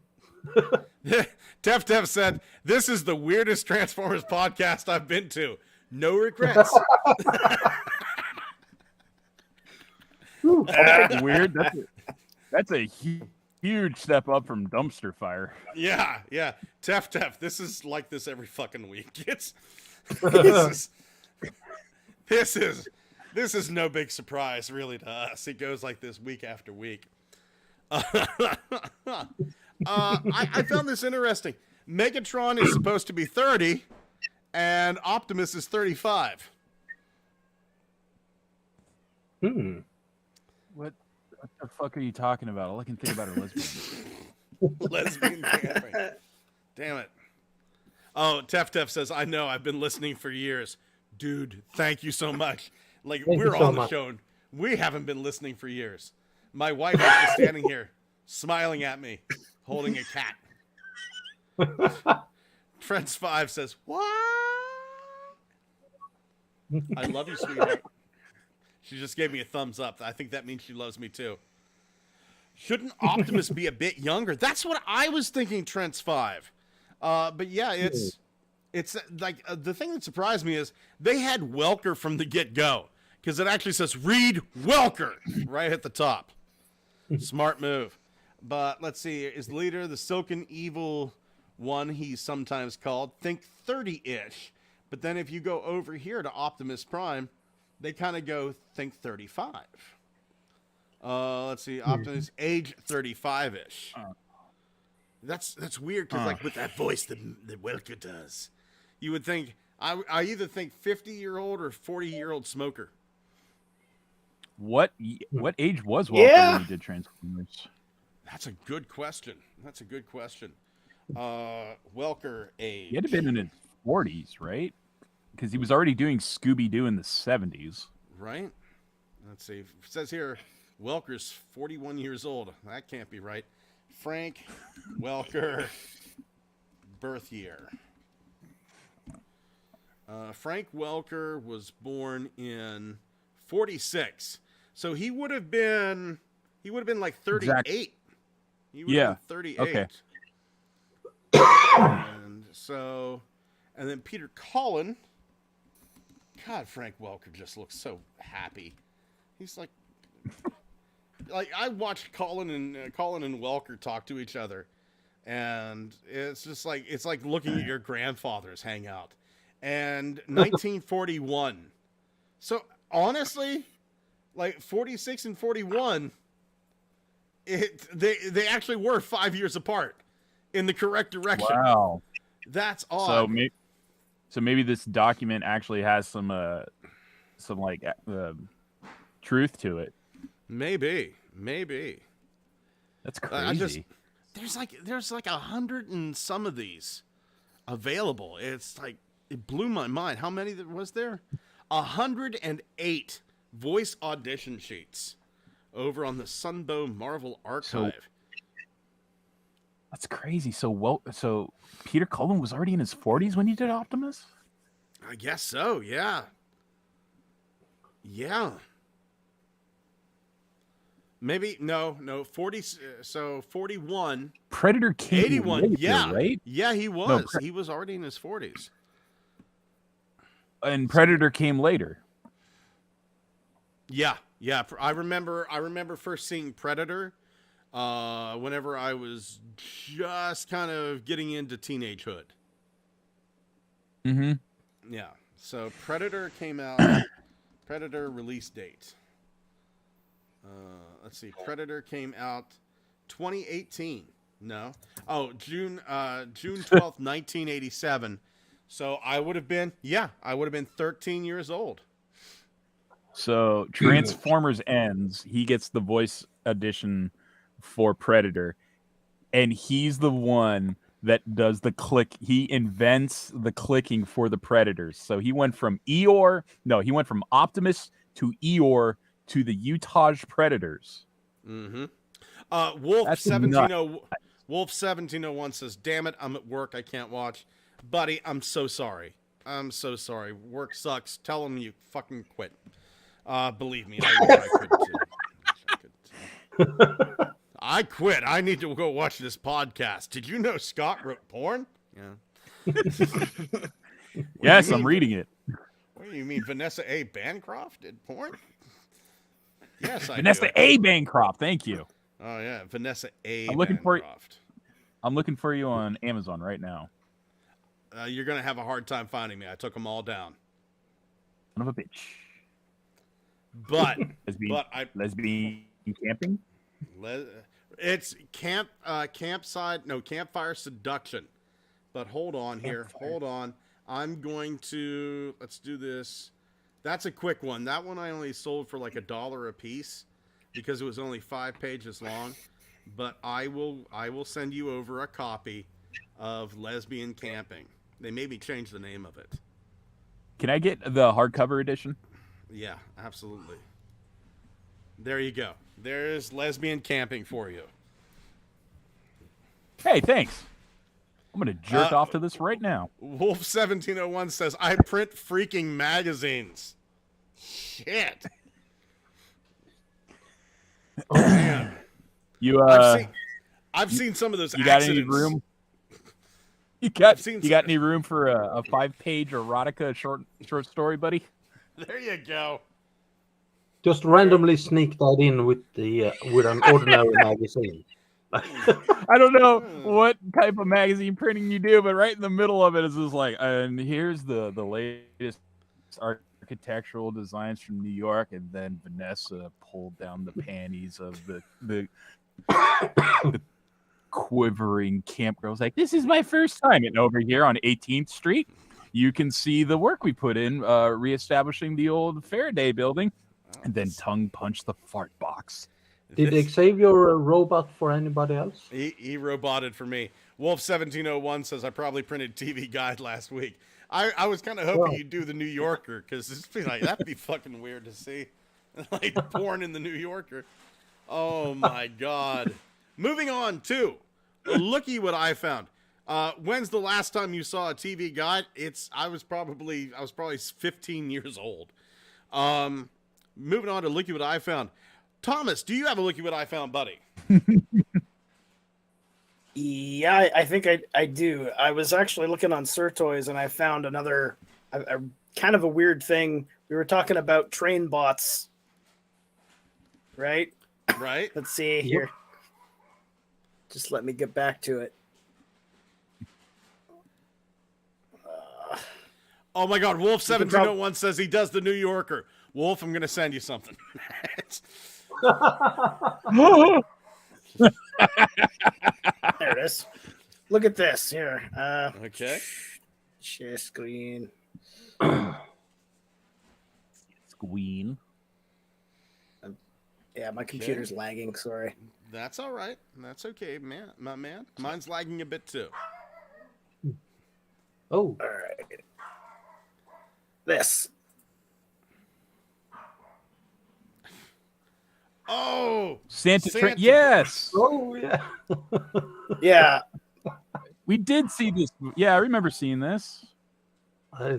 Tef said, "This is the weirdest Transformers podcast I've been to. No regrets." That's weird. That's a huge Huge step up from dumpster fire. Yeah, yeah. Tef. This is like this every fucking week. It's this is no big surprise really to us. It goes like this week after week. I found this interesting. Megatron is supposed to be 30, and Optimus is 35. What the fuck are you talking about? All I can think about are lesbians. Lesbian camping. Damn it. Oh, Tef says, I know, I've been listening for years. Dude, thank you so much. Like, Thank we're you so on the much. show. We haven't been listening for years. My wife is just standing here, smiling at me, holding a cat. Friends5 says, what? I love you, sweetheart. She just gave me a thumbs up. I think that means she loves me too. Shouldn't Optimus be a bit younger? That's what I was thinking, Trents5. But yeah, it's like the thing that surprised me is they had Welker from the get-go, because it actually says read Welker right at the top. Smart move. But let's see, is the leader the Silken Evil one he's sometimes called? Think 30-ish. But then if you go over here to Optimus Prime, they kind of go think 35. Let's see, Optimus age 35-ish. That's weird because like with that voice that Welker does, you would think I either think 50-year-old or 40-year-old smoker. What age was Welker when he did Transformers? That's a good question. Welker age. He had to been in his 40s, right? Because he was already doing Scooby-Doo in the 70s. Right? Let's see. It says here, Welker's 41 years old. That can't be right. Frank Welker, birth year. Frank Welker was born in 46. So he would have been like 38. Exactly. He would have been 38. Okay. And then Peter Cullen. God, Frank Welker just looks so happy. He's like I watched Colin and Welker talk to each other, and it's just like looking at your grandfathers hang out. And 1941. So honestly, like 46 and 41, they actually were 5 years apart in the correct direction. Wow, that's odd. So maybe this document actually has some truth to it. Maybe. That's crazy. There's like 100 and some of these available. It's like it blew my mind. How many was there? 108 voice audition sheets over on the Sunbow Marvel Archive. That's crazy. So Peter Cullen was already in his 40s when he did Optimus? I guess so. Yeah. Maybe no 40. So 41. Predator came 81. later, Yeah, right? Yeah, he was. He was already in his 40s. And Predator came later. Yeah. I remember first seeing Predator whenever I was just kind of getting into teenagehood. Mm-hmm. Yeah. So Predator came out. Predator release date. Let's see. Predator came out 2018. No. Oh, June 12th, 1987. So I would have been 13 years old. So Transformers ends. He gets the voice audition for Predator, and he's the one that does the click. He invents the clicking for the Predators. So he went from Optimus to Eeyore to the Utah Predators. Mm-hmm. Wolf1701 says, "Damn it, I'm at work. I can't watch." Buddy, I'm so sorry. Work sucks. Tell them you fucking quit. Believe me, I could too. I quit. I need to go watch this podcast. Did you know Scott wrote porn? Yeah. Yes, I'm reading it. What do you mean, Vanessa A. Bancroft did porn? Yes, I Vanessa do. A. Bancroft. Thank you. Oh yeah, Vanessa A. I'm looking for- Bancroft. I'm looking for you on Amazon right now. You're gonna have a hard time finding me. I took them all down. Son of a bitch. But Lesbian camping. It's campfire seduction. But hold on here. Hold on. I'm going to, let's do this. That's a quick one. That one I only sold for like $1 a piece because it was only 5 pages long. But I will send you over a copy of Lesbian Camping. They maybe change the name of it. Can I get the hardcover edition? Yeah, absolutely. There you go. There's Lesbian Camping for you. Hey, thanks. I'm gonna jerk off to this right now. Wolf1701 says, I print freaking magazines. Shit. Oh, man. I've seen some of those you got accidents. any room? You got any room for a 5-page erotica short story, buddy? There you go. Just randomly sneak that in with an ordinary magazine. I don't know what type of magazine printing you do, but right in the middle of it is just like, and here's the latest architectural designs from New York, and then Vanessa pulled down the panties of the quivering camp girls. Like, this is my first time. And over here on 18th Street, you can see the work we put in reestablishing the old Faraday building, and then tongue punch the fart box. Did Xavier a robot for anybody else? He roboted for me. Wolf1701 says, I probably printed TV Guide last week. I was kind of hoping you'd do the New Yorker, because that'd be fucking weird to see. Like, porn in the New Yorker. Oh, my God. Moving on to, looky what I found. When's the last time you saw a TV Guide? I was probably 15 years old. Moving on to looky what I found. Thomas, do you have a looky what I found, buddy? Yeah, I think I do. I was actually looking on Surtoys and I found another a kind of a weird thing. We were talking about train bots, right? Right. Let's see here. Just let me get back to it. Oh my God, Wolf1701 says he does the New Yorker. Wolf, I'm going to send you something. There it is. Look at this here. Okay. Share screen. Squeen. Yeah, my computer's lagging. Sorry. That's all right. That's okay, man. My man. Mine's lagging a bit too. Oh. All right. This. Oh, Santa yes. Oh yeah. Yeah. We did see this. Yeah, I remember seeing this.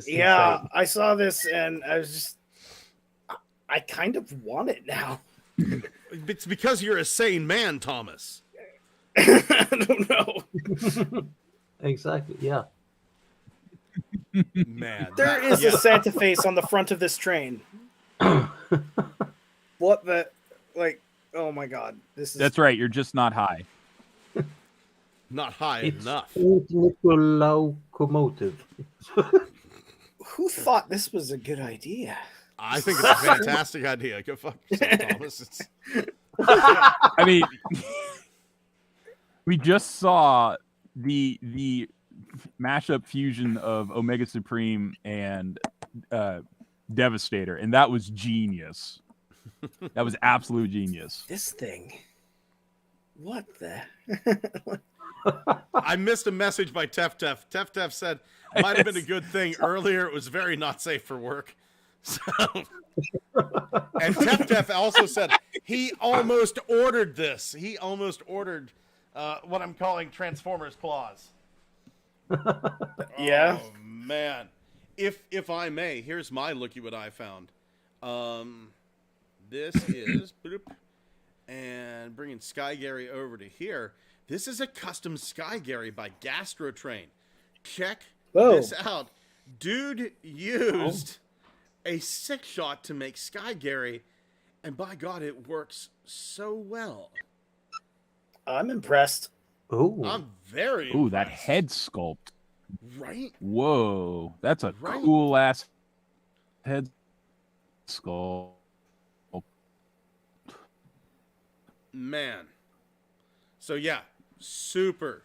Yeah, I saw this and I was just, I kind of want it now. it's because you're a sane man, Thomas. I don't know. Exactly. Yeah. Man, There is a Santa face on the front of this train. What the, like, oh my God. That's right. You're just not high. not high enough. Locomotive. Who thought this was a good idea? I think it's a fantastic idea. Go fuck yourself, Thomas. I mean, we just saw the mashup fusion of Omega Supreme and Devastator, and that was genius. That was absolute genius. This thing. What the? I missed a message by Tef. Tef said, might have been a good thing. Earlier, it was very not safe for work. So, and Tef also said he almost ordered this. He almost ordered what I'm calling Transformers Claws. Yeah. Oh, man. If I may, here's my looky what I found. This is and bringing Sky Gary over to here. This is a custom Sky Gary by Gastrotrain. Check this out. Dude used a 6-shot to make Sky Gary, and by God, it works so well. I'm impressed. Oh, I'm very Ooh, that impressed. head sculpt. Right? Whoa, that's a Right. cool ass head sculpt. Man. So yeah, super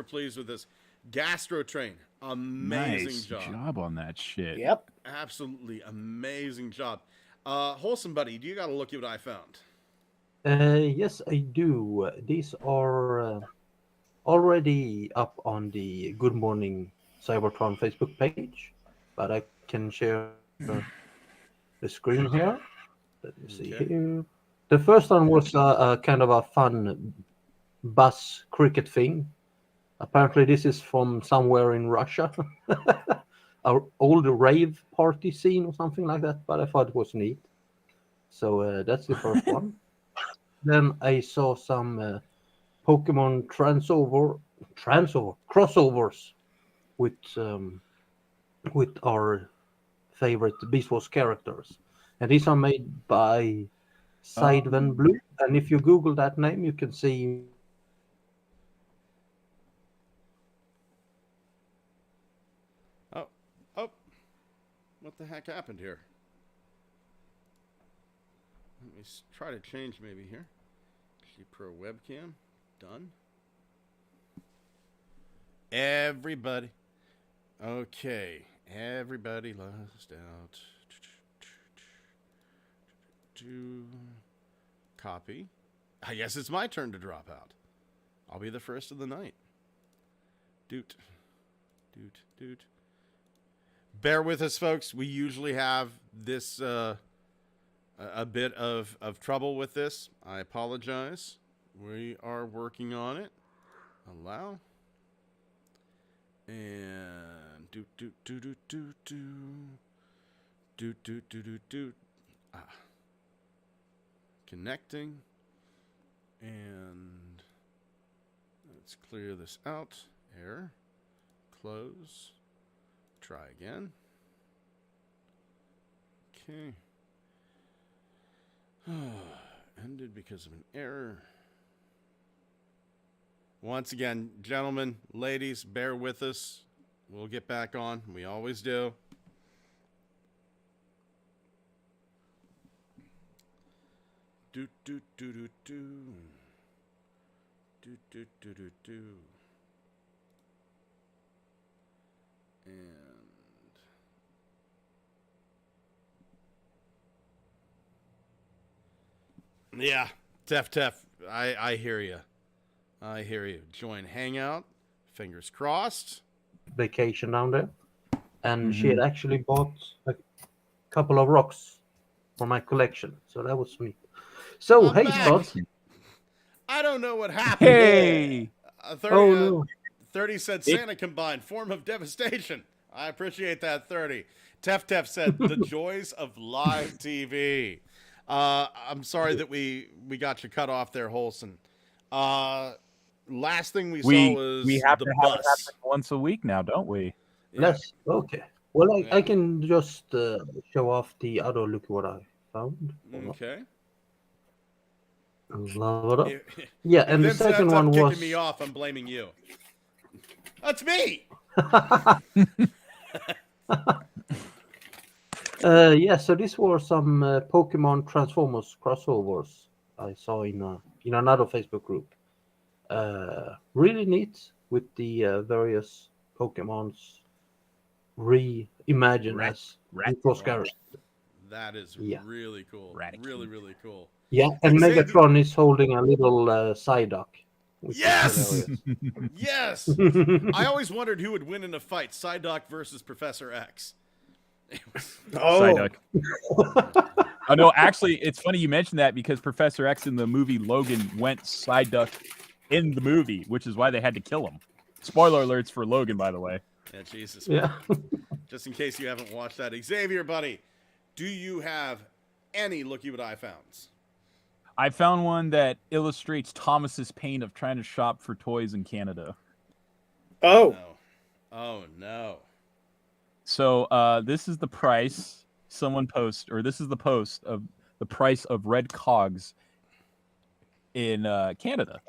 pleased with this. Gastro Train, amazing Nice job. on that shit. Yep. Absolutely amazing job. Wholesome Buddy, do you got to look at what I found? yes, I do. These are already up on the Good Morning Cybertron Facebook page, but I can share the screen here. Let me see Okay. here. The first one was a kind of a fun bus cricket thing. Apparently, this is from somewhere in Russia, our old rave party scene or something like that. But I thought it was neat. So that's the first one. Then I saw some Pokemon crossovers with our favorite Beast Wars characters, and these are made by Sideven Blue. And if you Google that name, you can see. Oh, what the heck happened here? Let me try to change maybe here. G Pro webcam, done. Everybody. Okay, everybody lost out. To copy. I guess it's my turn to drop out. I'll be the first of the night. Doot. Bear with us, folks. We usually have this a bit of trouble with this. I apologize. We are working on it. Allow. And connecting. And let's clear this out. Error. Close. Try again. Okay. Ended because of an error. Once again, gentlemen, ladies, bear with us. We'll get back on. We always do. And yeah, Tef, I hear you. I hear you. Join Hangout. Fingers crossed. Vacation down there, and she had actually bought a couple of rocks for my collection, so that was sweet. So I'm hey, back. Scott. I don't know what happened. Hey, 30, Oh no. 30 said Santa combined form of devastation. I appreciate that, 30. Tef said the joys of live TV. I'm sorry that we got you cut off there, Holson. Last thing we saw was we have the to have it bus. happen once a week now, don't we? Yeah. Let's okay. Well, Yeah. I can just show off the other look what I found. Okay. Love it up. If Yeah, and the Vince second ends up one kicking was me off, I'm blaming you. That's me. yeah. So these were some Pokemon Transformers crossovers I saw in another Facebook group. Really neat with the various Pokemons reimagined as Beast characters. That is Yeah. really cool. Raticate. Really cool. Yeah, and Xavier- Megatron is holding a little Psyduck. which is Yes! hilarious. Yes. I always wondered who would win in a fight, Psyduck versus Professor X. Oh, Psyduck. Oh no, actually, it's funny you mentioned that because Professor X in the movie Logan went Psyduck in the movie, which is why they had to kill him. Spoiler alerts for Logan, by the way. Yeah, Jesus. Yeah. Just in case you haven't watched that. Xavier, buddy, do you have any looky what I found? I found one that illustrates Thomas's pain of trying to shop for toys in Canada. oh, No. Oh, no. So this is the price this is the post of the price of red cogs in Canada.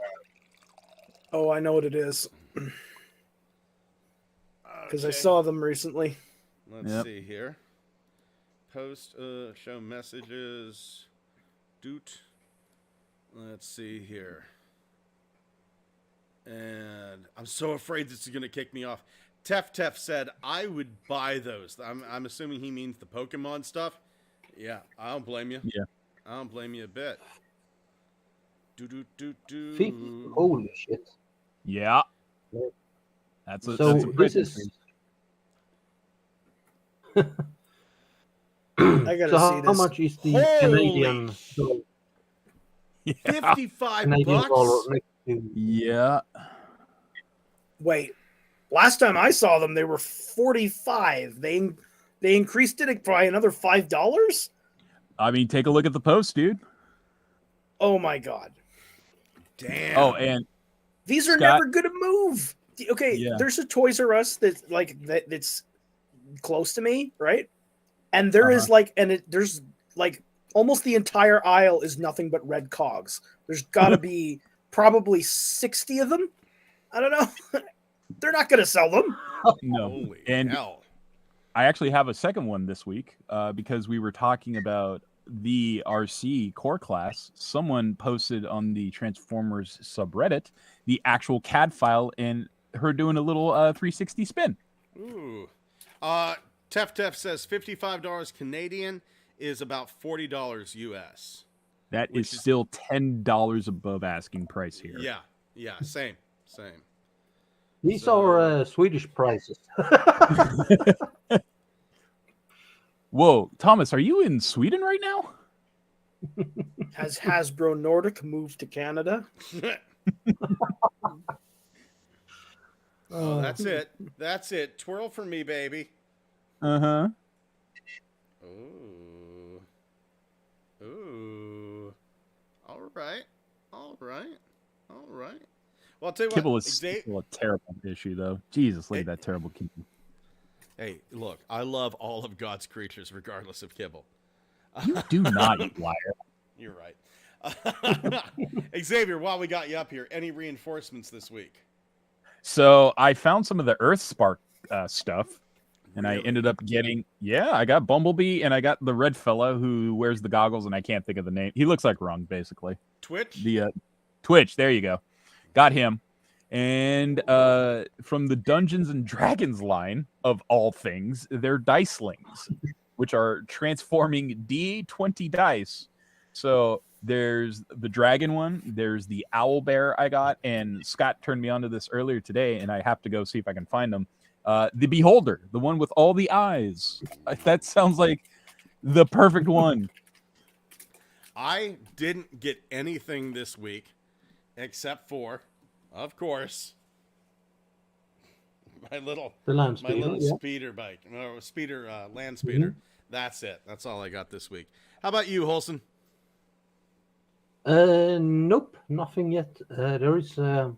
Oh, I know what it is. Because I saw them recently. Let's see here. Post, show messages. Doot. Let's see here. And I'm so afraid this is going to kick me off. Tef said I would buy those. I'm assuming he means the Pokemon stuff. Yeah, I don't blame you. Yeah. I don't blame you a bit. Holy shit. Yeah. That's a, So that's a this price is. I gotta So see how this. much is the Holy Canadian Yeah. $55 Canadian dollar next to? Yeah. Wait, last time I saw them, they were 45. They increased it by another $5. I mean, take a look at the post, dude. Oh my god! Damn. Oh, and These are Scott- never gonna move. Okay, Yeah. there's a Toys R Us that's close to me, right? And there is there's like almost the entire aisle is nothing but red cogs. There's got to be probably 60 of them. I don't know. They're not going to sell them. no. Holy And hell. I actually have a second one this week because we were talking about the RC core class. Someone posted on the Transformers subreddit the actual CAD file and her doing a little 360 spin. Ooh. Tef says $55 Canadian is about $40 US. That Which is is- still $10 above asking price here. Yeah, same. These So- are Swedish prices. Whoa, Thomas, are you in Sweden right now? Has Hasbro Nordic moved to Canada? Oh, that's it. That's it. Twirl for me, baby. Uh-huh. Ooh. Ooh. All right. Well, I'll tell you Kibble what. is still a terrible issue, though. Jesus, look Hey. at that terrible Kibble. Hey, look, I love all of God's creatures, regardless of kibble. You do not, you liar. You're right. Xavier, while we got you up here, any reinforcements this week? So I found some of the Earth Spark stuff, and I Really? ended up getting, I got Bumblebee, and I got the red fella who wears the goggles, and I can't think of the name. He looks like Rung, basically. Twitch? The Twitch, there you go. Got him. And from the Dungeons and Dragons line, of all things, they're Dicelings, which are transforming D20 dice. So there's the dragon one, there's the owl bear I got, and Scott turned me onto this earlier today, and I have to go see if I can find them. The Beholder, the one with all the eyes. That sounds like the perfect one. I didn't get anything this week except for, of course, my little The land speeder, yeah. speeder bike, land speeder. That's it. That's all I got this week. How about you, Holson? Nope, nothing yet. There is a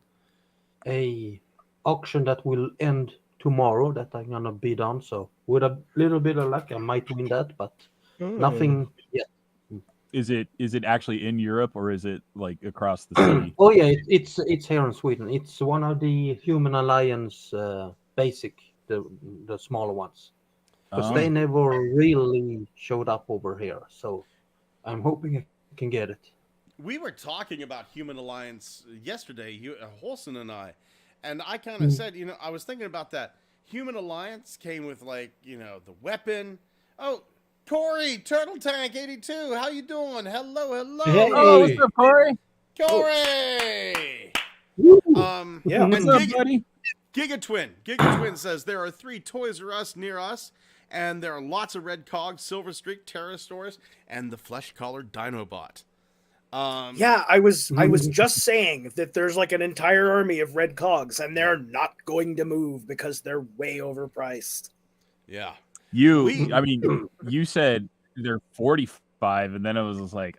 auction that will end tomorrow that I'm gonna bid on. So with a little bit of luck, I might win that, but nothing yet. Is it actually in Europe, or is it like across the city? Oh yeah, it's here in Sweden. It's one of the Human Alliance basic, the smaller ones, because they never really showed up over here. So I'm hoping I can get it. We were talking about Human Alliance yesterday, Holson and I kind of said, I was thinking about that. Human Alliance came with the weapon. Oh, Corey, Turtle Tank 82, how you doing? Hello. Hey. Oh, what's up, Corey? Corey! Yeah. What's up, buddy? Gigatwin says there are 3 Toys R Us near us, and there are lots of red cogs, Silver Streak, Pterosaurs, and the flesh-collared Dinobot. Yeah, I was just saying that there's like an entire army of red cogs, and they're not going to move because they're way overpriced. Yeah. You said they're 45, and then it was just like,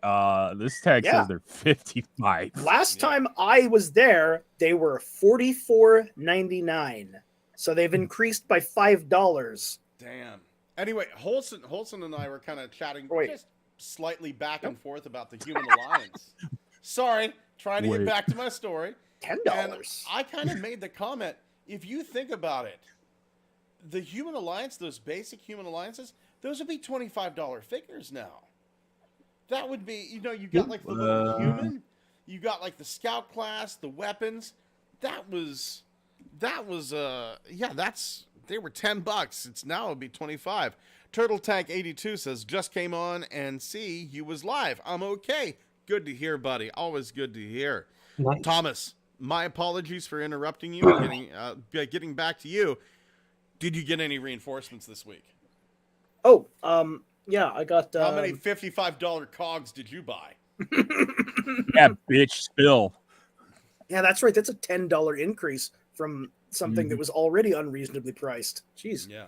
this tag Yeah. says they're 55. Last time I was there, they were $44.99. So they've increased by $5. Damn. Anyway, Holson and I were kind of chatting just slightly back and forth about the Human Alliance. Sorry, trying to get Wait. back to my story. $10. I kind of made the comment, if you think about it, the Human Alliance, those basic Human Alliances, those would be $25 figures now. That would be, you got like the little human, you got like the scout class, the weapons. They were $10. It's now it'd be 25. Turtle Tank 82 says, just came on and see you was live. I'm okay. Good to hear, buddy. Always good to hear. Nice. Thomas, my apologies for interrupting you and getting back to you. Did you get any reinforcements this week? Oh, yeah, I got. How many $55 cogs did you buy? Yeah, bitch, spill. Yeah, that's right. That's a $10 increase from something that was already unreasonably priced. Jeez. Yeah.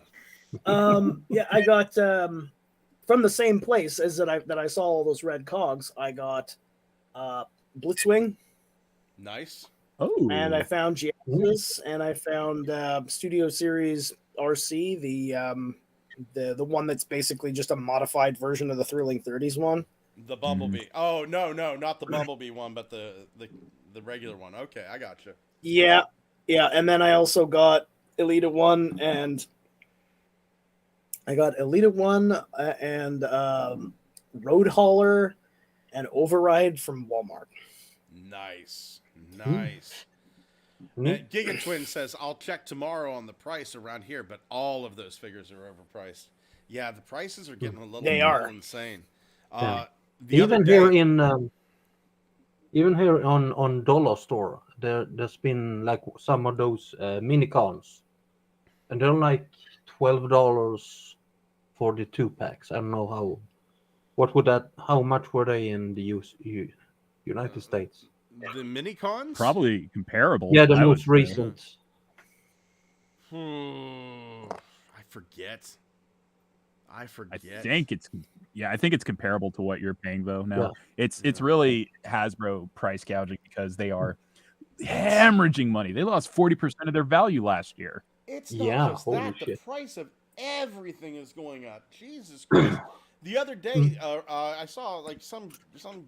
Yeah, I got from the same place as that I saw all those red cogs. I got Blitzwing. Nice. Oh, And I found Genesis, and I found Studio Series RC, the one that's basically just a modified version of the Thrilling 30s one. The Bumblebee. Oh, no, not the Bumblebee one, but the regular one. Okay, I got you. Yeah, and then I also got Elita 1 and Road Hauler and Override from Walmart. Nice. Giga Twin says, I'll check tomorrow on the price around here, but all of those figures are overpriced. Yeah, the prices are getting a little insane. Yeah. The other Even day- here on Dollar Store, there's been like some of those mini cons, and they're like $12 for the 2-packs. I don't know how much were they in the United States? the mini cons? probably comparable. Yeah, the I would most say. recent. I forget. I think it's comparable to what you're paying though now. Yeah. It's really Hasbro price gouging because they are hemorrhaging money. They lost 40% of their value last year. It's not just holy that. The shit. price of everything is going up. Jesus Christ. The other day, I saw like some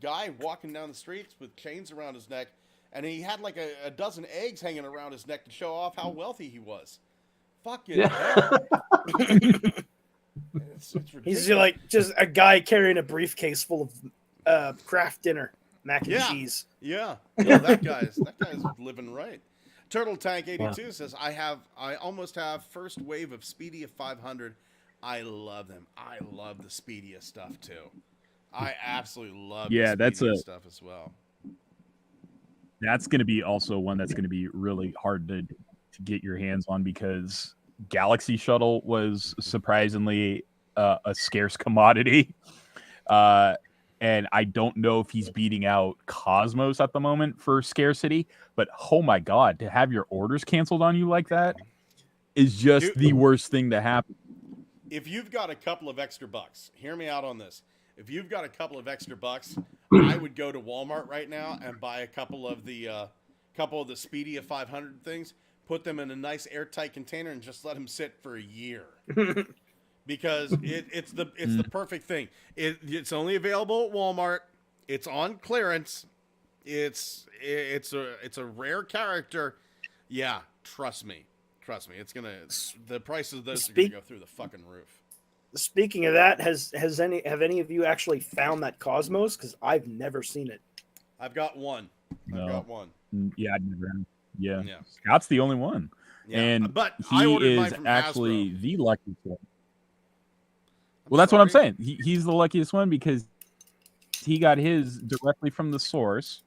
guy walking down the streets with chains around his neck, and he had like a dozen eggs hanging around his neck to show off how wealthy he was. Fucking hell. It's ridiculous. He's like just a guy carrying a briefcase full of Kraft dinner, mac and cheese. Yeah, that guy's living right. Turtle Tank 82 says, I almost have first wave of Speedia 500. I love them. I love the Speedia stuff too. I absolutely love the Speedia stuff as well. That's going to be also one that's going to be really hard to get your hands on because Galaxy Shuttle was surprisingly a scarce commodity. And I don't know if he's beating out Cosmos at the moment for scarcity, but oh my God, to have your orders canceled on you like that is just the worst thing to happen. If you've got a couple of extra bucks, hear me out on this. If you've got a couple of extra bucks, I would go to Walmart right now and buy a couple of the Speedia 500 things, put them in a nice airtight container, and just let them sit for a year. Because it's the perfect thing. It's only available at Walmart. It's on clearance. It's a rare character. Yeah, trust me. The prices of those are gonna go through the fucking roof. Speaking of that, have any of you actually found that Cosmos? Because I've never seen it. I've got one. Yeah, I'd never. Yeah, Scott's the only one, but I he ordered mine is from actually Hasbro. the luckiest one. Well, that's what I'm saying. He's the luckiest one because he got his directly from the source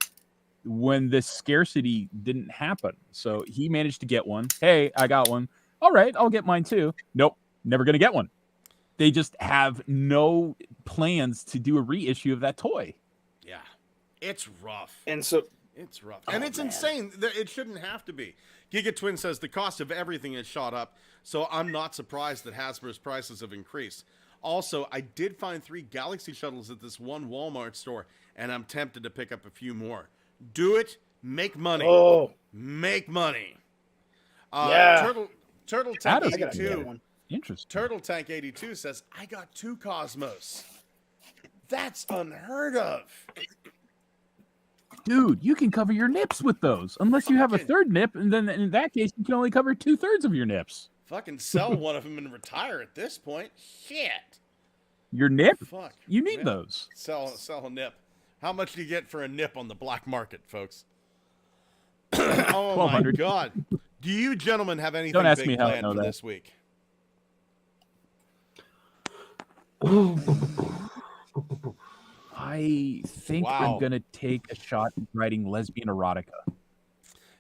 when this scarcity didn't happen. So he managed to get one. Hey, I got one. All right, I'll get mine too. Nope, never going to get one. They just have no plans to do a reissue of that toy. Yeah, it's rough. And so it's rough. And it's insane. It shouldn't have to be. Giga Twin says the cost of everything has shot up, so I'm not surprised that Hasbro's prices have increased. Also, I did find 3 Galaxy Shuttles at this one Walmart store, and I'm tempted to pick up a few more. Do it. Make money. Oh. Make money. Yeah. Turtle Tank I gotta 82. get one. Interesting. Turtle Tank 82 says, I got 2 Cosmos. That's unheard of. Dude, you can cover your nips with those, unless you have a third nip, and then in that case, you can only cover 2/3 of your nips. Fucking sell one of them and retire at this point. Shit. Your nip? Fuck. You need man. those. Sell a nip. How much do you get for a nip on the black market, folks? Oh my $1,200. God. Do you gentlemen have anything Don't ask big me how I planned know for that. this week? I think Wow. I'm gonna take a shot at writing lesbian erotica.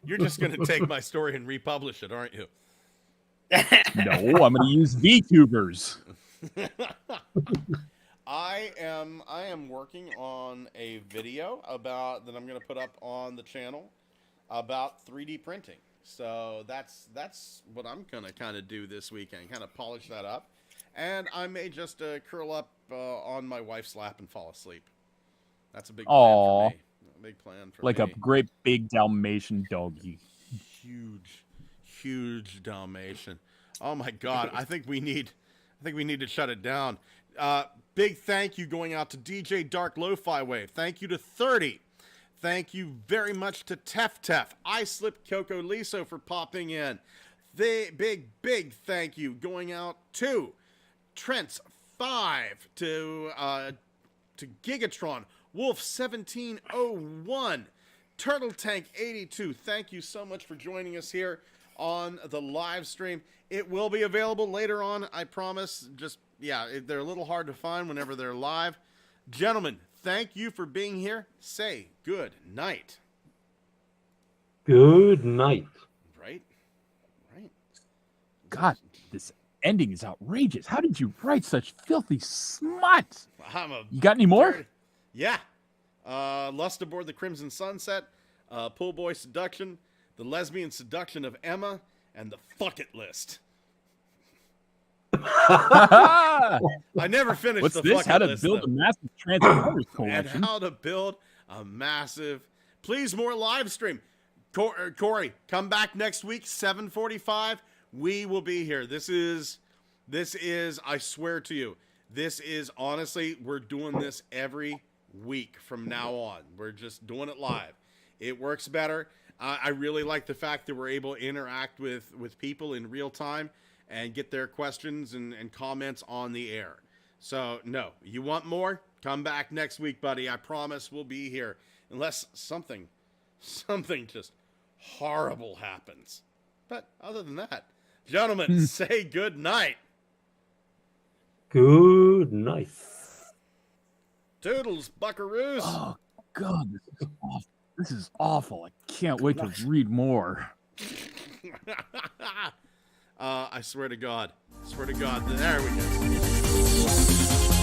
You're just going to take my story and republish it, aren't you? No, I'm gonna use VTubers. I am working on a video about that I'm going to put up on the channel about 3D printing. So that's what I'm going to kind of do this weekend, kind of polish that up. And I may just curl up on my wife's lap and fall asleep. That's a big plan Aw. for me. A big plan for Like me. a great big Dalmatian doggy. Huge Dalmatian. Oh my God! I think we need to shut it down. Big thank you going out to DJ Dark Lo-Fi Wave. Thank you to 30. Thank you very much to Tef. I Slip Coco Liso for popping in. The big thank you going out to Trent's 5, to Gigatron, Wolf 1701, Turtle Tank 82. Thank you so much for joining us here on the live stream. It will be available later on, I promise. Just, yeah, they're a little hard to find whenever they're live. Gentlemen, thank you for being here. Say good night. Good night. Right? God, this ending is outrageous. How did you write such filthy smut? You got any more? Yeah. Lust Aboard the Crimson Sunset, Pool Boy Seduction, The Lesbian Seduction of Emma, and the Fuck It List. I never finished What's the this? Fuck How It to List, build though. a massive Transformers And collection. how to build a massive. Please, more live stream. Corey, come back next week, 7:45. We will be here. This is. I swear to you, this is honestly. We're doing this every week from now on. We're just doing it live. It works better. I really like the fact that we're able to interact with people in real time and get their questions and comments on the air. So, no, you want more? Come back next week, buddy. I promise we'll be here. Unless something just horrible happens. But other than that, gentlemen, say good night. Good night. Toodles, buckaroos. Oh, God, this is awful. This is awful. I can't wait to read more. I swear to God. There we go.